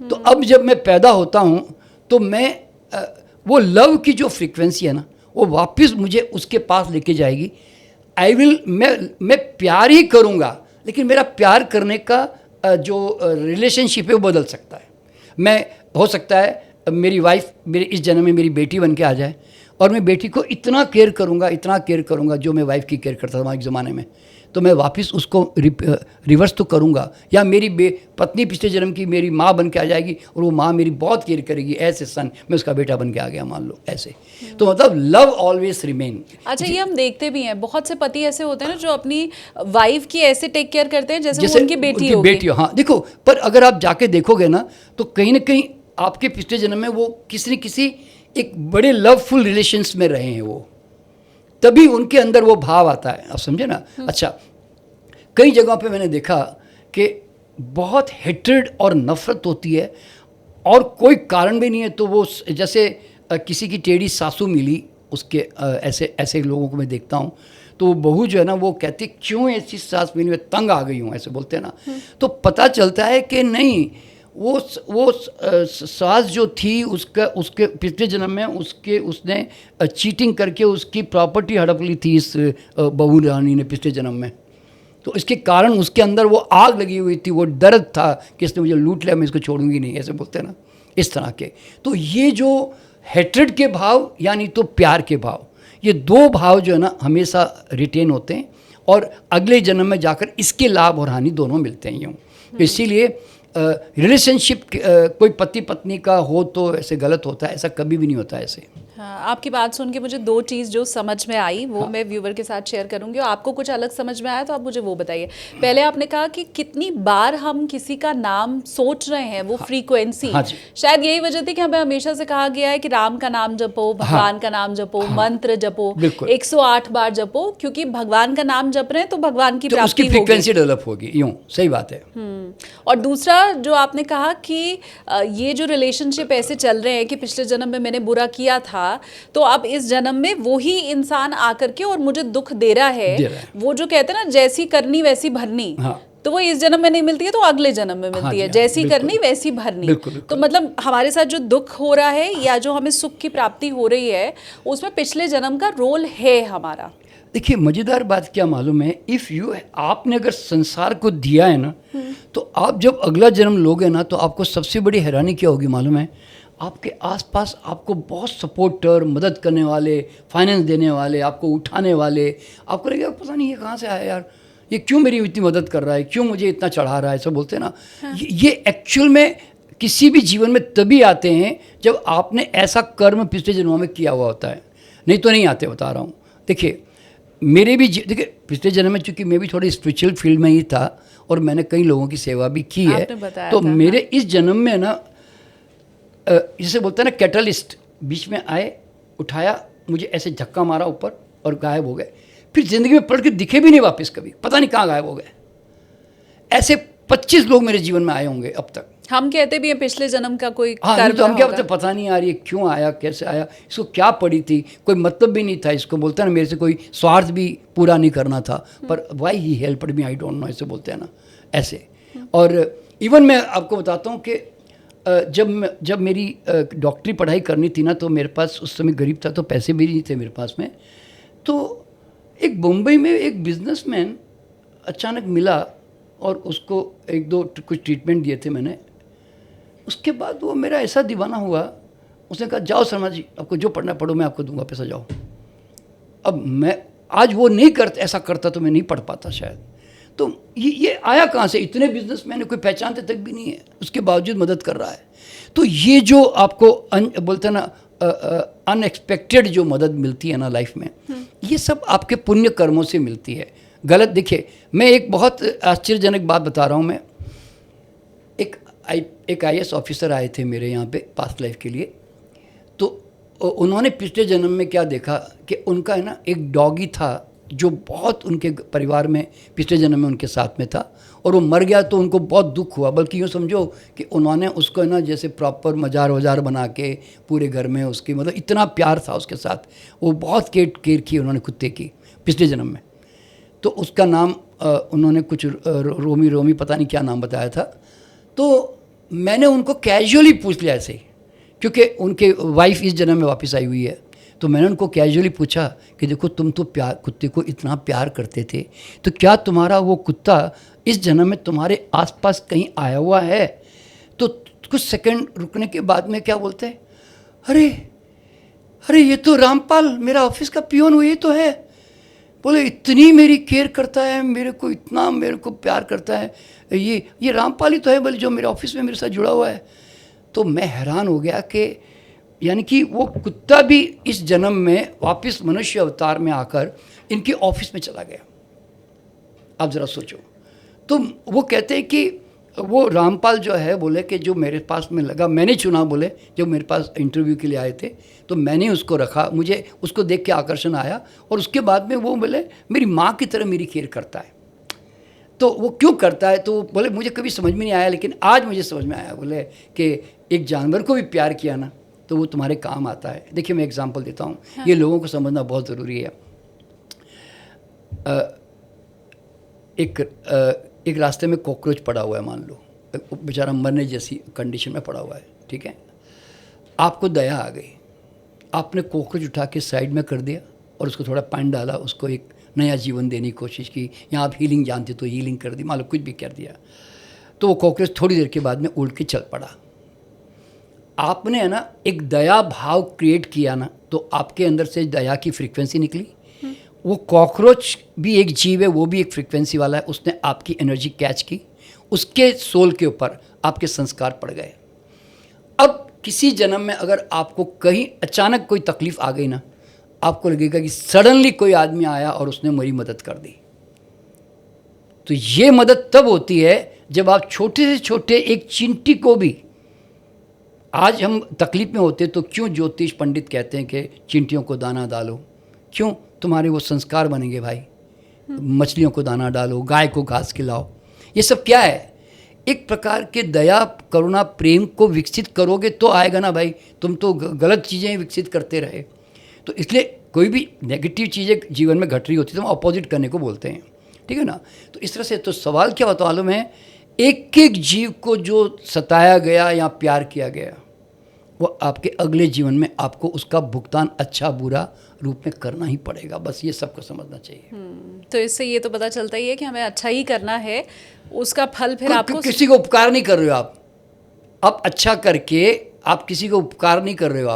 S2: तो अब जब मैं पैदा होता हूँ तो मैं वो लव की जो फ्रीक्वेंसी है ना, वो वापस मुझे उसके पास लेके जाएगी। मैं प्यार ही करूँगा, लेकिन मेरा प्यार करने का जो रिलेशनशिप है वो बदल सकता है। मैं हो सकता है मेरी वाइफ मेरे इस जन्म में मेरी बेटी बन के आ जाए, और मैं बेटी को इतना केयर करूँगा जो मैं वाइफ की केयर करता था एक ज़माने में, तो मैं वापस उसको रिवर्स तो करूँगा। या मेरी पत्नी पिछले जन्म की मेरी माँ बन के आ जाएगी, और वो माँ मेरी बहुत केयर करेगी, ऐसे सन मैं उसका बेटा बन के आ गया मान लो, ऐसे। तो मतलब लव ऑलवेज रिमेन।
S1: अच्छा, ये हम देखते भी हैं, बहुत से पति ऐसे होते हैं ना जो अपनी वाइफ की ऐसे टेक केयर करते हैं जैसे वो उनकी बेटी होगी।
S2: हाँ देखो, पर अगर आप जाके देखोगे ना तो कहीं ना कहीं आपके पिछले जन्म में वो किसी न किसी एक बड़े लवफुल रिलेशंस में रहे हैं, वो तभी उनके अंदर वो भाव आता है, आप समझे ना। अच्छा, कई जगहों पे मैंने देखा कि बहुत हेट्रेड और नफरत होती है और कोई कारण भी नहीं है, तो वो जैसे किसी की टेढ़ी सासू मिली उसके, ऐसे लोगों को मैं देखता हूँ, तो वो बहू जो है ना वो कहती क्यों ऐसी सास मिली, मैं तंग आ गई हूँ, ऐसे बोलते हैं ना। तो पता चलता है कि नहीं, वो सास जो थी उसके पिछले जन्म में उसने चीटिंग करके उसकी प्रॉपर्टी हड़प ली थी इस बहू रानी ने पिछले जन्म में। तो इसके कारण उसके अंदर वो आग लगी हुई थी, वो दर्द था कि इसने मुझे लूट लिया, मैं इसको छोड़ूंगी नहीं, ऐसे बोलते हैं ना, इस तरह के। तो ये जो हेट्रेड के भाव यानी तो प्यार के भाव, ये दो भाव जो है ना हमेशा रिटेन होते हैं, और अगले जन्म में जाकर इसके लाभ और हानि दोनों मिलते हैं यूँ। तो इसीलिए रिलेशनशिप कोई पति पत्नी का हो तो ऐसे गलत होता है, ऐसा कभी भी नहीं होता ऐसे।
S1: हाँ, आपकी बात सुन के मुझे दो चीज़ जो समझ में आई वो मैं व्यूवर के साथ शेयर करूंगी, और आपको कुछ अलग समझ में आया तो आप मुझे वो बताइए। पहले आपने कहा कि कितनी बार हम किसी का नाम सोच रहे हैं, वो फ्रीक्वेंसी। शायद यही वजह थी कि हमें हमेशा से कहा गया है कि राम का नाम जपो, भगवान का नाम जपो, मंत्र जपो, 108 बार जपो, क्योंकि भगवान का नाम जप रहे हैं तो भगवान की प्राप्ति होगी,
S2: फ्रीक्वेंसी डेवलप होगी, यूँ सही बात है।
S1: और दूसरा जो आपने कहा कि ये जो रिलेशनशिप ऐसे चल रहे हैं कि पिछले जन्म में मैंने बुरा किया था, तो अब इस जन्म में वही इंसान आकर के और मुझे दुख दे रहा है। वो जो कहते हैं ना, जैसी करनी वैसी भरनी। तो वो इस जन्म में नहीं मिलती है तो अगले जन्म में मिलती है, जैसी करनी वैसी भरनी। तो मतलब हमारे साथ जो दुख हो रहा है या जो हमें सुख की प्राप्ति हो रही है, उसमें पिछले जन्म का रोल है हमारा।
S2: देखिए, मज़ेदार बात क्या मालूम है, आपने अगर संसार को दिया है ना, तो आप जब अगला जन्म लोगे ना, तो आपको सबसे बड़ी हैरानी क्या होगी मालूम है, आपके आसपास आपको बहुत सपोर्टर, मदद करने वाले, फाइनेंस देने वाले, आपको उठाने वाले, आपको लगेगा पता नहीं ये कहाँ से आया यार, ये क्यों मेरी इतनी मदद कर रहा है, क्यों मुझे इतना चढ़ा रहा है, सब बोलते हैं ना। ये एक्चुअल में किसी भी जीवन में तभी आते हैं जब आपने ऐसा कर्म पिछले जन्मों में किया हुआ होता है, नहीं तो नहीं आते, बता रहा हूँ। देखिए, मेरे भी देखिए पिछले जन्म में चूँकि मैं भी थोड़ी स्पिरिचुअल फील्ड में ही था और मैंने कई लोगों की सेवा भी की है, तो मेरे इस जन्म में ना जिसे बोलते हैं ना कैटलिस्ट, बीच में आए, उठाया, मुझे ऐसे झक्का मारा ऊपर और गायब हो गए, फिर ज़िंदगी में पलट के दिखे भी नहीं वापस कभी, पता नहीं कहाँ गायब हो गए। ऐसे 25 लोग मेरे जीवन में आए होंगे अब तक।
S1: हम कहते भी हैं पिछले जन्म का कोई
S2: कर्म, तो हम क्या बोलते, पता नहीं आ रही है क्यों आया, कैसे आया, इसको क्या पड़ी थी, कोई मतलब भी नहीं था इसको, बोलते हैं ना, मेरे से कोई स्वार्थ भी पूरा नहीं करना था, पर why he helped me, I don't know, ऐसे बोलते हैं ना, ऐसे। और इवन मैं आपको बताता हूँ कि जब मेरी डॉक्टरी पढ़ाई करनी थी ना, तो मेरे पास उस समय गरीब था, तो पैसे भी नहीं थे मेरे पास में। तो एक मुंबई में एक बिजनेसमैन अचानक मिला और उसको एक दो कुछ ट्रीटमेंट दिए थे मैंने। उसके बाद वो मेरा ऐसा दीवाना हुआ, उसने कहा जाओ शर्मा जी, आपको जो पढ़ना पढ़ो, मैं आपको दूंगा पैसा, जाओ। अब मैं आज वो नहीं करता, ऐसा करता तो मैं नहीं पढ़ पाता शायद। तो ये आया कहाँ से, इतने बिजनेस मैंने कोई पहचानते तक भी नहीं है, उसके बावजूद मदद कर रहा है। तो ये जो आपको बोलते हैं ना अनएक्सपेक्टेड जो मदद मिलती है ना लाइफ में, ये सब आपके पुण्य कर्मों से मिलती है। गलत, देखिए मैं एक बहुत आश्चर्यजनक बात बता रहा हूँ। मैं एक IAS ऑफिसर आए थे मेरे यहाँ पे पास्ट लाइफ के लिए, तो उन्होंने पिछले जन्म में क्या देखा कि उनका है ना एक डॉगी था जो बहुत उनके परिवार में पिछले जन्म में उनके साथ में था, और वो मर गया तो उनको बहुत दुख हुआ। बल्कि यूँ समझो कि उन्होंने उसको है ना जैसे प्रॉपर मज़ार वजार बना के पूरे घर में उसकी, मतलब इतना प्यार था उसके साथ, वो बहुत केयर की उन्होंने कुत्ते की पिछले जन्म में। तो उसका नाम उन्होंने कुछ रोमी पता नहीं क्या नाम बताया था। तो मैंने उनको कैजुअली पूछ लिया ऐसे ही, क्योंकि उनके वाइफ इस जन्म में वापस आई हुई है। तो मैंने उनको कैजुअली पूछा कि देखो तुम तो कुत्ते को इतना प्यार करते थे, तो क्या तुम्हारा वो कुत्ता इस जन्म में तुम्हारे आसपास कहीं आया हुआ है? तो कुछ सेकंड रुकने के बाद में क्या बोलते हैं, अरे अरे ये तो रामपाल मेरा ऑफिस का पियोन हुई तो है। बोले इतनी मेरी केयर करता है, मेरे को इतना मेरे को प्यार करता है, ये रामपाल ही तो है, बोले जो मेरे ऑफिस में मेरे साथ जुड़ा हुआ है। तो मैं हैरान हो गया कि यानी कि वो कुत्ता भी इस जन्म में वापस मनुष्य अवतार में आकर इनके ऑफिस में चला गया। आप ज़रा सोचो। तो वो कहते हैं कि वो रामपाल जो है, बोले कि जो मेरे पास में लगा, मैंने चुना, बोले जो मेरे पास इंटरव्यू के लिए आए थे तो मैंने उसको रखा, मुझे उसको देख के आकर्षण आया, और उसके बाद में वो बोले मेरी माँ की तरह मेरी केयर करता है। तो वो क्यों करता है, तो बोले मुझे कभी समझ में नहीं आया, लेकिन आज मुझे समझ में आया। बोले कि एक जानवर को भी प्यार किया ना तो वो तुम्हारे काम आता है। देखिए मैं एग्जांपल देता हूँ। हाँ। ये लोगों को समझना बहुत ज़रूरी है। एक रास्ते में कॉकरोच पड़ा हुआ है, मान लो बेचारा मरने जैसी कंडीशन में पड़ा हुआ है, ठीक है। आपको दया आ गई, आपने कॉकरोच उठा के साइड में कर दिया और उसको थोड़ा पानी डाला, उसको एक नया जीवन देने की कोशिश की, या आप हीलिंग जानते तो हीलिंग कर दी, मान लो कुछ भी कर दिया। तो वो कॉकरोच थोड़ी देर के बाद में उड़ के चल पड़ा। आपने है ना एक दया भाव क्रिएट किया ना, तो आपके अंदर से दया की फ्रीक्वेंसी निकली। वो कॉकरोच भी एक जीव है, वो भी एक फ्रीक्वेंसी वाला है, उसने आपकी एनर्जी कैच की, उसके सोल के ऊपर आपके संस्कार पड़ गए। अब किसी जन्म में अगर आपको कहीं अचानक कोई तकलीफ आ गई ना, आपको लगेगा कि सडनली कोई आदमी आया और उसने मेरी मदद कर दी। तो ये मदद तब होती है जब आप छोटे से छोटे एक चींटी को भी, आज हम तकलीफ में होते तो क्यों ज्योतिष पंडित कहते हैं कि चींटियों को दाना डालो, क्यों? तुम्हारे वो संस्कार बनेंगे भाई। मछलियों को दाना डालो, गाय को घास खिलाओ, ये सब क्या है? एक प्रकार के दया करुणा प्रेम को विकसित करोगे तो आएगा ना भाई। तुम तो गलत चीज़ें विकसित करते रहे। तो इसलिए कोई भी नेगेटिव चीज़ें जीवन में घट रही होती है तो हम अपोजिट करने को बोलते हैं, ठीक है ना। तो इस तरह से तो सवाल क्या होता मालूम है, एक एक जीव को जो सताया गया या प्यार किया गया, वो आपके अगले जीवन में आपको उसका भुगतान अच्छा बुरा रूप में करना ही पड़ेगा। बस ये सबको समझना चाहिए।
S1: तो इससे ये तो पता चलता ही है कि हमें अच्छा ही करना है, उसका फल फिर आपको
S2: किसी को उपकार नहीं कर रहे हो आप अच्छा करके आप किसी को उपकार नहीं कर रहे हो।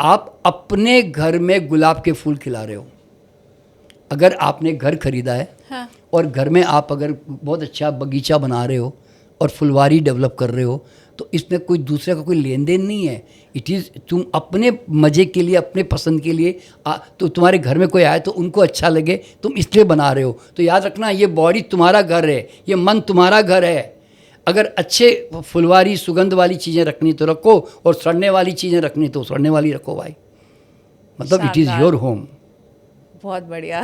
S2: आप अपने घर में गुलाब के फूल खिला रहे हो। अगर आपने घर खरीदा है, हाँ, और घर में आप अगर बहुत अच्छा बगीचा बना रहे हो और फुलवारी डेवलप कर रहे हो, तो इसमें कोई दूसरे का कोई लेन देन नहीं है। इट इज़ तुम अपने मज़े के लिए, अपने पसंद के लिए तो तुम्हारे घर में कोई आए तो उनको अच्छा लगे, तुम इसलिए बना रहे हो। तो याद रखना, ये बॉडी तुम्हारा घर है, ये मन तुम्हारा घर है। अगर अच्छे फुलवारी सुगंध वाली चीज़ें रखनी तो रखो, और सड़ने वाली चीज़ें रखनी तो सड़ने वाली रखो भाई। मतलब इट इज़ योर होम।
S1: बहुत बढ़िया।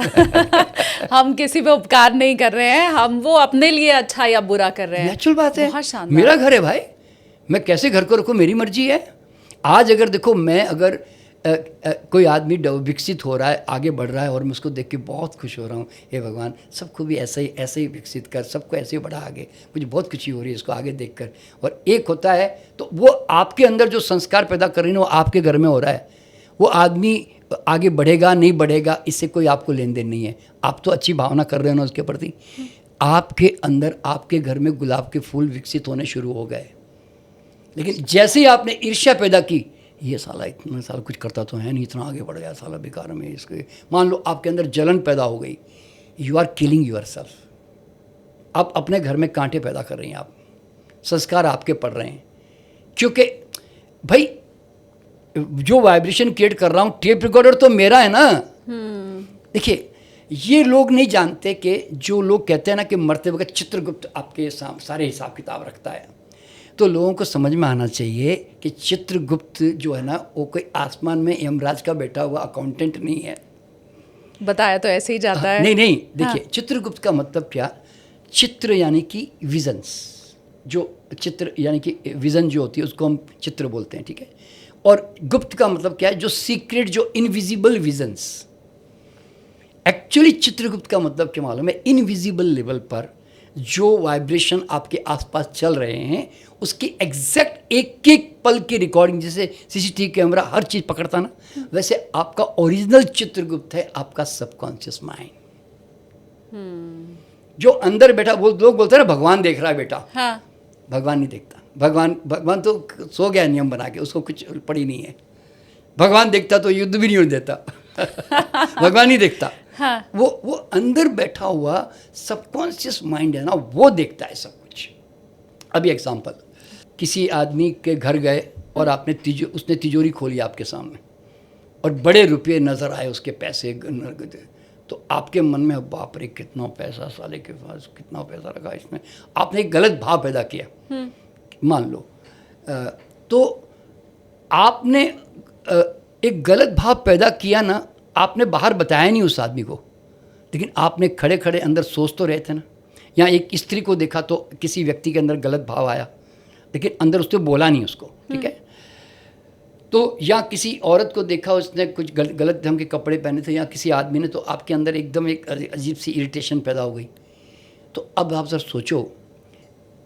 S1: हम किसी पे उपकार नहीं कर रहे हैं, हम वो अपने लिए अच्छा या बुरा कर रहे हैं।
S2: नेचुरल बात है।
S1: बहुत शानदार।
S2: मेरा घर है भाई, मैं कैसे घर को रखूँ, मेरी मर्जी है। आज अगर देखो, मैं अगर कोई आदमी विकसित हो रहा है, आगे बढ़ रहा है, और मैं उसको देख के बहुत खुश हो रहा हूँ, हे भगवान सबको भी ऐसे ही विकसित कर, सबको ऐसे ही बढ़ा आगे। मुझे बहुत खुशी हो रही है इसको आगे देखकर। और एक होता है तो वो आपके अंदर जो संस्कार पैदा कर रही है वो आपके घर में हो रहा है। वो आदमी आगे बढ़ेगा नहीं बढ़ेगा इससे कोई आपको लेन देन नहीं है। आप तो अच्छी भावना कर रहे हो ना उसके प्रति। आपके अंदर आपके घर में गुलाब के फूल विकसित होने शुरू हो गए। लेकिन जैसे ही आपने ईर्ष्या पैदा की, ये साला इतना साला कुछ करता तो है नहीं, इतना आगे बढ़ गया साला बेकार में, इसके मान लो आपके अंदर जलन पैदा हो गई, you are killing yourself. आप अपने घर में कांटे पैदा कर रही हैं, आप संस्कार आपके पड़ रहे हैं। क्योंकि भाई जो वाइब्रेशन क्रिएट कर रहा हूँ, टेप रिकॉर्डर तो मेरा है ना। देखिए, ये लोग नहीं जानते कि जो लोग कहते हैं ना कि मरते वक्त चित्रगुप्त आपके सारे हिसाब किताब रखता है, तो लोगों को समझ में आना चाहिए कि चित्रगुप्त जो है ना, वो कोई आसमान में यमराज का बैठा हुआ अकाउंटेंट नहीं है।
S1: बताया तो ऐसे ही जाता है।
S2: नहीं नहीं, देखिए चित्रगुप्त का मतलब क्या, चित्र यानी कि विजन्स, जो चित्र यानी कि विजन जो होती है उसको हम चित्र बोलते हैं, ठीक है। और गुप्त का मतलब क्या है, जो सीक्रेट, जो इनविजिबल विजन्स। एक्चुअली चित्रगुप्त का मतलब क्या मालूम है, इनविजिबल लेवल पर जो वाइब्रेशन आपके आसपास चल रहे हैं उसकी एग्जैक्ट एक एक पल की रिकॉर्डिंग, जैसे सीसीटीवी कैमरा हर चीज़ पकड़ता ना, वैसे आपका ओरिजिनल चित्रगुप्त है आपका सबकॉन्शियस माइंड। जो अंदर बैठा, लोग बोलते हैं ना भगवान देख रहा है बेटा,
S1: हाँ।
S2: भगवान नहीं देखता। भगवान तो सो गया नियम बना के, उसको कुछ पड़ी नहीं है। भगवान देखता तो युद्ध भी नहीं होने देता। भगवान नहीं देखता।
S1: हाँ।
S2: वो अंदर बैठा हुआ सबकॉन्शियस माइंड है ना, वो देखता है सब कुछ। अभी एग्जांपल, किसी आदमी के घर गए और आपने उसने तिजोरी खोली आपके सामने और बड़े रुपये नज़र आए, उसके पैसे, तो आपके मन में बाप रे कितना पैसा, साले के पास कितना पैसा रखा इसमें, आपने एक गलत भाव पैदा किया मान लो। तो आपने एक गलत भाव पैदा किया ना, आपने बाहर बताया नहीं उस आदमी को, लेकिन आपने खड़े खड़े अंदर सोच तो रहे थे ना। या एक स्त्री को देखा तो किसी व्यक्ति के अंदर गलत भाव आया, लेकिन अंदर उसने बोला नहीं उसको, ठीक है। तो या किसी औरत को देखा, उसने कुछ गलत ढंग के कपड़े पहने थे, या किसी आदमी ने, तो आपके अंदर एकदम एक अजीब सी इरिटेशन पैदा हो गई। तो अब आप जरा सोचो,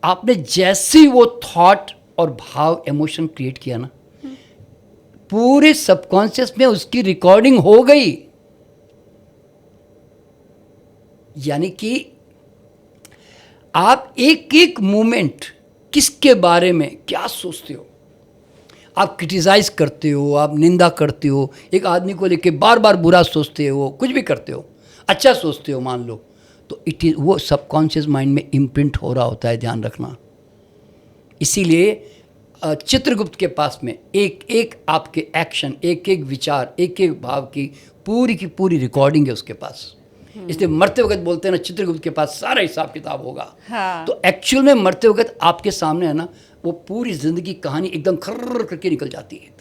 S2: आपने जैसे वो थॉट और भाव, इमोशन क्रिएट किया ना, पूरे सबकॉन्शियस में उसकी रिकॉर्डिंग हो गई। यानी कि आप एक एक मोमेंट किसके बारे में क्या सोचते हो, आप क्रिटिसाइज करते हो, आप निंदा करते हो, एक आदमी को लेके बार बार बुरा सोचते हो, कुछ भी करते हो, अच्छा सोचते हो मान लो, तो वो सबकॉन्शियस माइंड में इम्प्रिंट हो रहा होता है, ध्यान रखना। इसीलिए चित्रगुप्त के पास में एक एक आपके एक्शन, एक एक विचार, एक एक भाव की पूरी रिकॉर्डिंग है उसके पास। इसलिए मरते वक्त बोलते हैं ना, चित्रगुप्त के पास सारा हिसाब किताब होगा।
S1: हाँ।
S2: तो एक्चुअल में मरते वक्त आपके सामने है ना, वो पूरी जिंदगी कहानी एकदम खर्र करके निकल जाती है।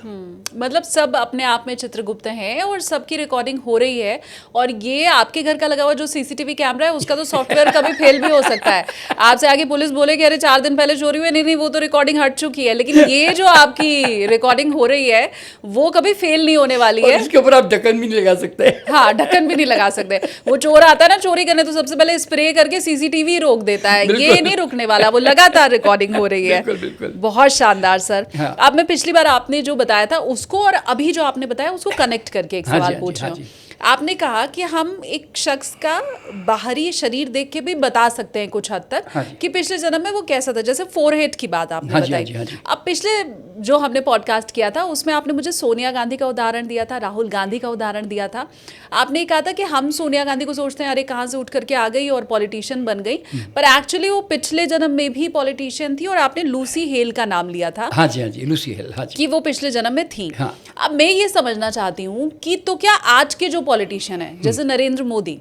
S1: मतलब सब अपने आप में चित्रगुप्त हैं और सबकी रिकॉर्डिंग हो रही है। और ये आपके घर का लगा हुआ जो सीसीटीवी कैमरा है, उसका तो सॉफ्टवेयर कभी फेल भी हो सकता है। आपसे आगे पुलिस बोले कि अरे 4 दिन पहले चोरी हुई, नहीं वो तो रिकॉर्डिंग हट चुकी है, लेकिन ये जो आपकी रिकॉर्डिंग हो रही है वो कभी फेल नहीं होने वाली है।
S2: इसके ऊपर आप ढक्कन भी नहीं लगा सकते।
S1: हाँ, ढक्कन भी नहीं लगा सकते। वो चोर आता है ना चोरी करने, तो सबसे पहले स्प्रे करके सीसीटीवी रोक देता है, ये नहीं रुकने वाला, वो लगातार रिकॉर्डिंग हो रही है।
S2: बिल्कुल।
S1: बहुत शानदार सर।
S2: हाँ।
S1: अब मैं पिछली बार आपने जो बताया था उसको और अभी जो आपने बताया उसको कनेक्ट करके एक सवाल पूछ रही हूँ। आपने कहा कि हम एक शख्स का बाहरी शरीर देख के भी बता सकते हैं कुछ हद तक कि पिछले जन्म में वो कैसा था, जैसे फोरहेड की बात आपने बताई। अब पिछले जो हमने पॉडकास्ट किया था उसमें आपने मुझे सोनिया गांधी का उदाहरण दिया था, राहुल गांधी का उदाहरण दिया था। आपने कहा था कि हम सोनिया गांधी को सोचते हैं अरे कहाँ से उठ करके आ गई और पॉलिटिशियन बन गई, पर एक्चुअली वो पिछले जन्म में भी पॉलिटिशियन थी। और आपने लूसी हेल का नाम लिया था।
S2: हाँ जी, लूसी हेल, हाँ जी,
S1: कि वो पिछले जन्म में थी।
S2: हाँ।
S1: अब मैं ये समझना चाहती हूँ कि तो क्या आज के जो पॉलिटिशियन है, जैसे नरेंद्र मोदी,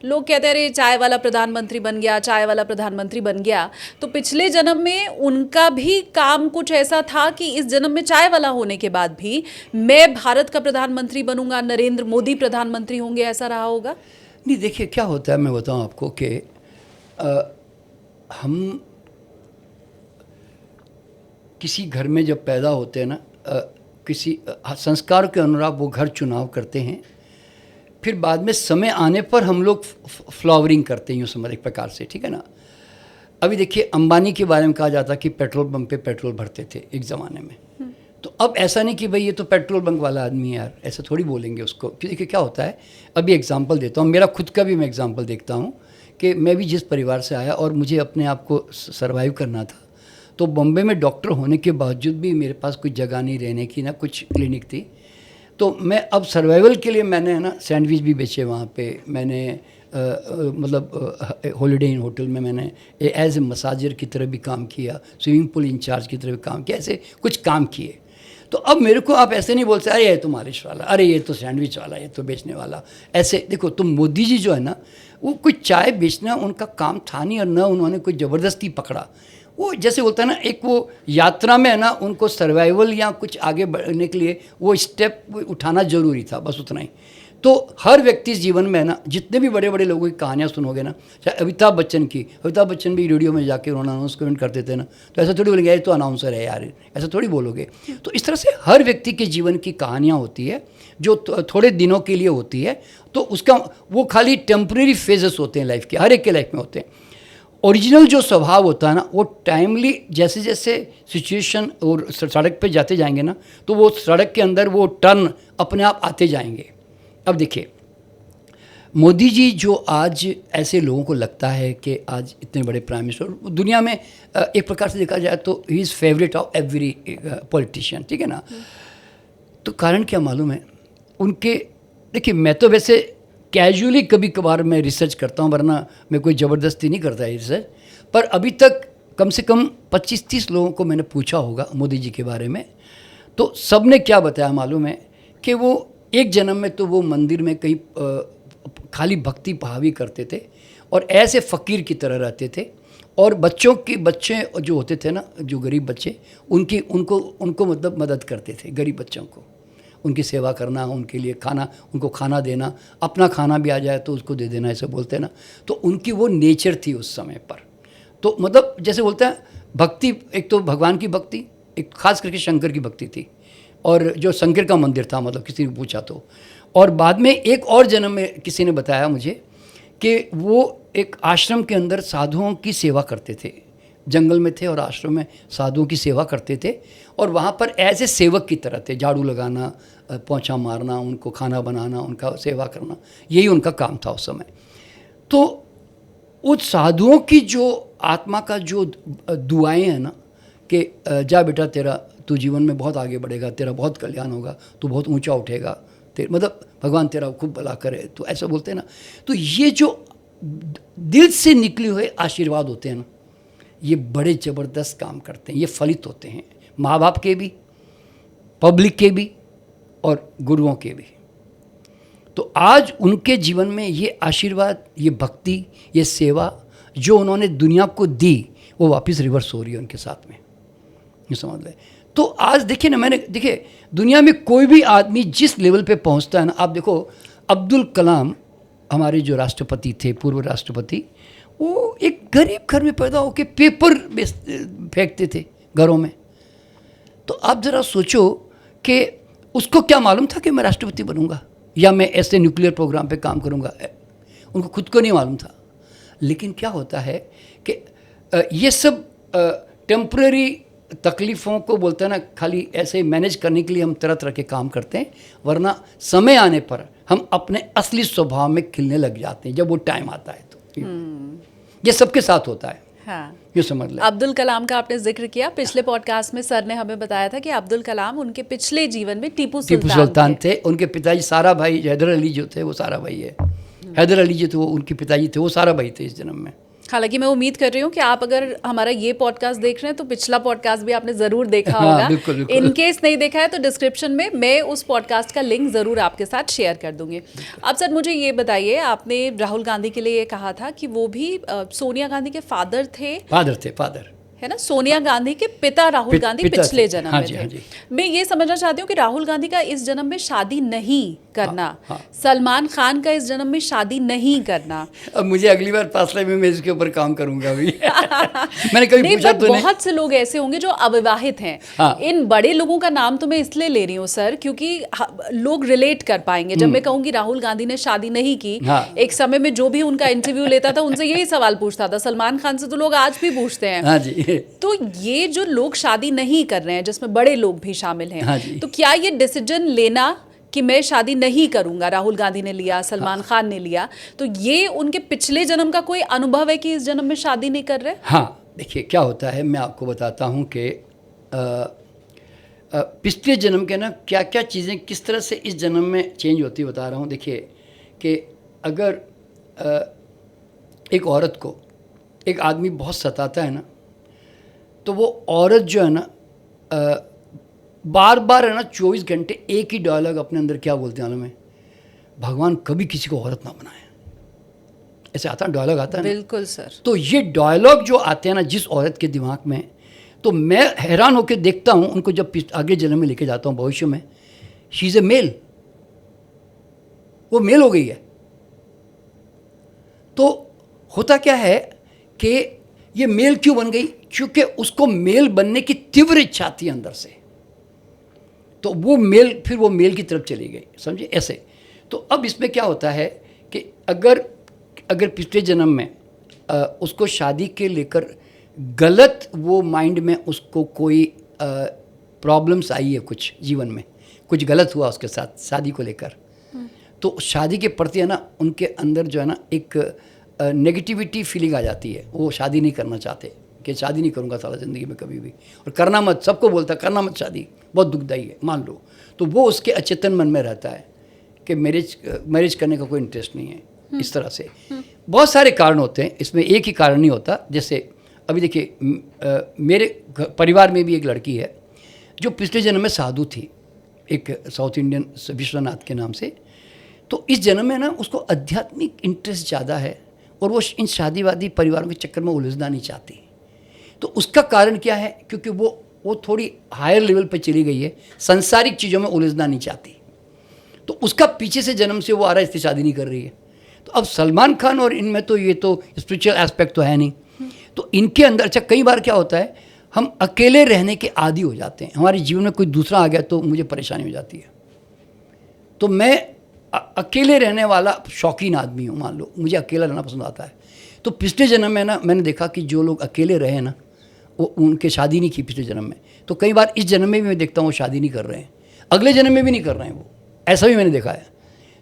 S1: लोग कहते हैं अरे चाय वाला प्रधानमंत्री बन गया, चाय वाला प्रधानमंत्री बन गया, तो पिछले जन्म में उनका भी काम कुछ ऐसा था कि इस जन्म में चाय वाला होने के बाद भी मैं भारत का प्रधानमंत्री बनूंगा, नरेंद्र मोदी प्रधानमंत्री होंगे, ऐसा रहा होगा?
S2: नहीं, देखिए क्या होता है, मैं बताऊं आपको कि हम किसी घर में जब पैदा होते हैं ना, किसी संस्कार के अनुसार वो घर चुनाव करते हैं, फिर बाद में समय आने पर हम लोग फ्लावरिंग करते हैं, यूँ समझ एक प्रकार से, ठीक है ना। अभी देखिए अंबानी के बारे में कहा जाता कि पेट्रोल पंप पे पेट्रोल भरते थे एक ज़माने में, तो अब ऐसा नहीं कि भाई ये तो पेट्रोल पंप वाला आदमी है यार, ऐसा थोड़ी बोलेंगे उसको। देखिए क्या होता है, अभी एग्जांपल देता हूँ, मेरा खुद का भी मैं एग्जांपल देखता हूँ कि मैं भी जिस परिवार से आया और मुझे अपने आप को सर्वाइव करना था, तो बॉम्बे में डॉक्टर होने के बावजूद भी मेरे पास कुछ जगह नहीं रहने की, ना कुछ क्लिनिक थी। तो मैं अब सर्वाइवल के लिए मैंने है ना सैंडविच भी बेचे वहाँ पे, मैंने मतलब हॉलीडे इन होटल में मैंने एज ए मसाजर की तरह भी काम किया, स्विमिंग पूल इंचार्ज की तरह भी काम किया, ऐसे कुछ काम किए। तो अब मेरे को आप ऐसे नहीं बोल सकते अरे ये तो मालिश वाला, अरे ये तो सैंडविच वाला, ये तो बेचने वाला। ऐसे देखो, तुम मोदी जी जो है ना, वो कुछ चाय बेचना उनका काम था नहीं, और न उन्होंने कोई ज़बरदस्ती पकड़ा। वो जैसे बोलता है ना, एक वो यात्रा में है ना, उनको सर्वाइवल या कुछ आगे बढ़ने के लिए वो स्टेप उठाना ज़रूरी था, बस उतना ही। तो हर व्यक्ति इस जीवन में है ना, जितने भी बड़े बड़े लोगों की कहानियाँ सुनोगे ना, चाहे अमिताभ बच्चन की, अमिताभ बच्चन भी रेडियो में जाके उन्होंने अनाउंसमेंट करते थे ना, तो ऐसा थोड़ी बोलेंगे ये तो अनाउंसर है यार, ऐसा थोड़ी बोलोगे। तो इस तरह से हर व्यक्ति के जीवन की कहानियाँ होती है जो थोड़े दिनों के लिए होती है, तो उसका वो खाली टेम्परेरी फेजेस होते हैं लाइफ के, हर एक के लाइफ में होते हैं। ओरिजिनल जो स्वभाव होता है ना, वो टाइमली जैसे जैसे सिचुएशन और सड़क पे जाते जाएंगे ना, तो वो सड़क के अंदर वो टर्न अपने आप आते जाएंगे। अब देखिए, मोदी जी जो आज ऐसे लोगों को लगता है कि आज इतने बड़े प्राइम मिनिस्टर दुनिया में, एक प्रकार से देखा जाए तो he is favourite of every politician, ठीक है ना। तो कारण क्या मालूम है उनके? देखिए, मैं तो वैसे कैजुअली कभी कभार मैं रिसर्च करता हूँ, वरना मैं कोई ज़बरदस्ती नहीं करता है रिसर्च। पर अभी तक कम से कम 25-30 लोगों को मैंने पूछा होगा मोदी जी के बारे में, तो सब ने क्या बताया मालूम है कि वो एक जन्म में तो वो मंदिर में कहीं खाली भक्ति भावी करते थे और ऐसे फ़कीर की तरह रहते थे, और बच्चे जो होते थे ना, जो गरीब बच्चे, उनको मतलब मदद करते थे, गरीब बच्चों को उनकी सेवा करना, उनके लिए उनको खाना देना, अपना खाना भी आ जाए तो उसको दे देना, ऐसे बोलते ना। तो उनकी वो नेचर थी उस समय पर। तो मतलब जैसे बोलते हैं भक्ति, एक तो भगवान की भक्ति, एक खास करके शंकर की भक्ति थी, और जो शंकर का मंदिर था, मतलब किसी ने पूछा तो। और बाद में एक और जन्म में किसी ने बताया मुझे कि वो एक आश्रम के अंदर साधुओं की सेवा करते थे, जंगल में थे और आश्रम में साधुओं की सेवा करते थे, और वहाँ पर ऐसे सेवक की तरह थे, झाड़ू लगाना, पोंछा मारना, उनको खाना बनाना, उनका सेवा करना, यही उनका काम था उस समय। तो उस साधुओं की जो आत्मा का जो दुआएं हैं ना, कि जा बेटा तू जीवन में बहुत आगे बढ़ेगा, तेरा बहुत कल्याण होगा, तू बहुत ऊंचा उठेगा, मतलब भगवान तेरा खूब भला करे, तो ऐसा बोलते हैं ना। तो ये जो दिल से निकले हुए आशीर्वाद होते हैं ना, ये बड़े ज़बरदस्त काम करते हैं, ये फलित होते हैं, माँ बाप के भी, पब्लिक के भी, और गुरुओं के भी। तो आज उनके जीवन में ये आशीर्वाद, ये भक्ति, ये सेवा जो उन्होंने दुनिया को दी, वो वापस रिवर्स हो रही है उनके साथ में, ये समझ लें। तो आज देखिए ना, देखिए दुनिया में कोई भी आदमी जिस लेवल पे पहुंचता है ना, आप देखो अब्दुल कलाम हमारे जो राष्ट्रपति थे, पूर्व राष्ट्रपति, वो एक गरीब घर में पैदा होकर पेपर फेंकते थे घरों में। तो आप ज़रा सोचो कि उसको क्या मालूम था कि मैं राष्ट्रपति बनूंगा या मैं ऐसे न्यूक्लियर प्रोग्राम पे काम करूंगा, उनको खुद को नहीं मालूम था। लेकिन क्या होता है कि ये सब टेम्परेरी तकलीफ़ों को बोलते हैं ना, खाली ऐसे मैनेज करने के लिए हम तरह तरह के काम करते हैं, वरना समय आने पर हम अपने असली स्वभाव में खिलने लग जाते हैं जब वो टाइम आता है। तो ये सबके साथ होता है।
S1: हाँ,
S2: ये समझ लें।
S1: अब्दुल कलाम का आपने जिक्र किया, पिछले पॉडकास्ट में सर ने हमें बताया था कि अब्दुल कलाम उनके पिछले जीवन में टीपू सुल्तान
S2: थे। उनके पिताजी सारा भाई हैदर अली जो थे, वो सारा भाई है। हैदर अली जो थे वो उनके पिताजी थे, वो सारा भाई थे इस जन्म में।
S1: हालांकि मैं उम्मीद कर रही हूँ कि आप अगर हमारा ये पॉडकास्ट देख रहे हैं तो पिछला पॉडकास्ट भी आपने ज़रूर देखा होगा।
S2: हाँ, बिल्कुल।
S1: इन केस नहीं देखा है तो डिस्क्रिप्शन में मैं उस पॉडकास्ट का लिंक ज़रूर आपके साथ शेयर कर दूंगी। अब सर मुझे ये बताइए, आपने राहुल गांधी के लिए ये कहा था कि वो भी सोनिया गांधी के फादर थे, है ना, सोनिया गांधी के पिता राहुल गांधी पिछले जन्म में थे। मैं ये समझना चाहती हूँ कि राहुल गांधी का इस जन्म में शादी नहीं करना, सलमान खान का इस जन्म में शादी नहीं करना।
S2: अब मुझे अगली बार फासले में मैं इसके ऊपर काम करूंगा अभी। मैंने कभी पूछा तो नहीं।
S1: बहुत से लोग ऐसे होंगे जो अविवाहित हैं। हाँ। इन बड़े लोगों का नाम तो मैं इसलिए ले रही हूँ सर, क्योंकि लोग रिलेट कर पाएंगे। जब मैं कहूँगी राहुल गांधी ने शादी नहीं की, एक समय में जो भी उनका इंटरव्यू लेता था उनसे यही सवाल पूछता था। सलमान खान से तो लोग आज भी पूछते हैं।
S2: हाँ जी।
S1: तो ये जो लोग शादी नहीं कर रहे हैं, जिसमें बड़े लोग भी शामिल हैं,
S2: हाँ,
S1: तो क्या ये डिसीजन लेना कि मैं शादी नहीं करूंगा, राहुल गांधी ने लिया, सलमान खान ने लिया, तो ये उनके पिछले जन्म का कोई अनुभव है कि इस जन्म में शादी नहीं कर रहे?
S2: हाँ, देखिए क्या होता है, मैं आपको बताता हूँ कि पिछले जन्म के ना क्या क्या चीज़ें किस तरह से इस जन्म में चेंज होती बता रहा हूँ। देखिए कि अगर एक औरत को एक आदमी बहुत सताता है ना, तो वो औरत जो है ना बार बार है ना 24 घंटे एक ही डायलॉग अपने अंदर क्या बोलते हैं में, भगवान कभी किसी को औरत ना बनाए, ऐसे आता डायलॉग आता है ना।
S1: बिल्कुल सर। तो
S2: ये डायलॉग जो आते हैं ना जिस औरत के दिमाग में, तो मैं हैरान होकर देखता हूँ उनको जब आगे जन्म में लेके जाता हूँ भविष्य में, शी इज़ ए मेल, वो मेल हो गई है। तो होता क्या है कि ये मेल क्यों बन गई? क्योंकि उसको मेल बनने की तीव्र इच्छा थी अंदर से, तो वो मेल, फिर वो मेल की तरफ चली गई, समझे ऐसे। तो अब इसमें क्या होता है कि अगर पिछले जन्म में उसको शादी के लेकर गलत, वो माइंड में उसको कोई प्रॉब्लम्स आई है, कुछ जीवन में कुछ गलत हुआ उसके साथ शादी को लेकर, तो शादी के प्रति है ना उनके अंदर जो है ना एक नेगेटिविटी फीलिंग आ जाती है। वो शादी नहीं करना चाहते कि शादी नहीं करूँगा सारा ज़िंदगी में कभी भी, और करना मत, सबको बोलता करना मत शादी, बहुत दुखदाई है मान लो। तो वो उसके अचेतन मन में रहता है कि मैरिज करने का कोई इंटरेस्ट नहीं है, इस तरह से। बहुत सारे कारण होते हैं इसमें, एक ही कारण नहीं होता। जैसे अभी देखिए, मेरे परिवार में भी एक लड़की है जो पिछले जन्म में साधु थी, एक साउथ इंडियन विश्वनाथ के नाम से। तो इस जन्म में ना उसको आध्यात्मिक इंटरेस्ट ज़्यादा है, और वो इन शादीवादी परिवारों के चक्कर में उलझना नहीं चाहती। तो उसका कारण क्या है? क्योंकि वो थोड़ी हायर लेवल पर चली गई है, सांसारिक चीज़ों में उलझना नहीं चाहती। तो उसका पीछे से जन्म से वो आ रहा है, इसलिए शादी नहीं कर रही है। तो अब सलमान खान और इनमें तो ये तो स्पिरिचुअल एस्पेक्ट तो है नहीं, तो इनके अंदर अच्छा कई बार क्या होता है, हम अकेले रहने के आदी हो जाते हैं। हमारे जीवन में कोई दूसरा आ गया तो मुझे परेशानी हो जाती है। तो मैं अकेले रहने वाला शौकीन आदमी हूँ, मान लो मुझे अकेला रहना पसंद आता है। तो पिछले जन्म में ना मैंने देखा कि जो लोग अकेले रहे ना, वो उनके शादी नहीं की पिछले जन्म में। तो कई बार इस जन्म में भी मैं देखता हूँ वो शादी नहीं कर रहे हैं, अगले जन्म में भी नहीं कर रहे हैं वो, ऐसा भी मैंने देखा है।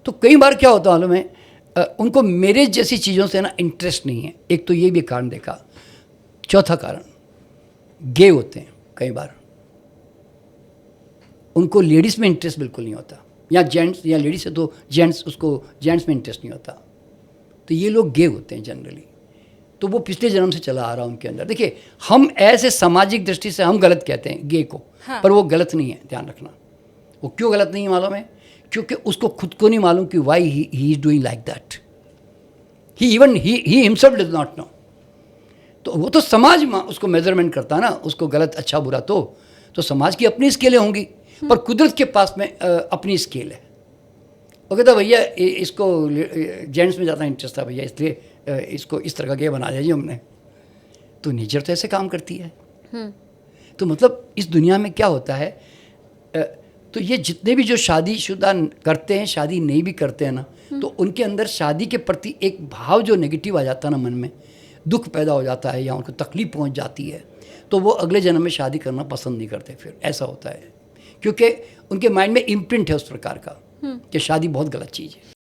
S2: तो कई बार क्या होता है मालूम है, उनको मेरे जैसी चीज़ों से ना इंटरेस्ट नहीं है। एक तो ये भी कारण देखा। चौथा कारण, गे होते हैं कई बार, उनको लेडीज़ में इंटरेस्ट बिल्कुल नहीं होता, या जेंट्स या लेडीज़ है तो जेंट्स, उसको जेंट्स में इंटरेस्ट नहीं होता। तो ये लोग गे होते हैं जनरली। तो वो पिछले जन्म से चला आ रहा उनके अंदर। देखिए, हम ऐसे सामाजिक दृष्टि से हम गलत कहते हैं गे को,
S1: हाँ।
S2: पर वो गलत नहीं है, ध्यान रखना। वो क्यों गलत नहीं है मालूम है? क्योंकि उसको खुद को नहीं मालूम कि why he is doing like that. He himself does not know. तो वो तो समाज उसको मेजरमेंट करता है ना, उसको गलत अच्छा बुरा। तो समाज की अपनी स्केलें होंगी, पर कुदरत के पास में अपनी स्केल है। वो कहता भैया इसको जेंट्स में ज़्यादा इंटरेस्ट था भैया, इसलिए इसको इस तरह का गे बना दिया जी हमने। तो नेचर तो ऐसे काम करती है। तो मतलब इस दुनिया में क्या होता है, तो ये जितने भी जो शादीशुदा करते हैं, शादी नहीं भी करते हैं ना, तो उनके अंदर शादी के प्रति एक भाव जो नेगेटिव आ जाता है ना, मन में दुख पैदा हो जाता है या उनको तकलीफ पहुंच जाती है, तो वो अगले जन्म में शादी करना पसंद नहीं करते। फिर ऐसा होता है, क्योंकि उनके माइंड में इम्प्रिंट है उस प्रकार का कि शादी बहुत गलत चीज़ है।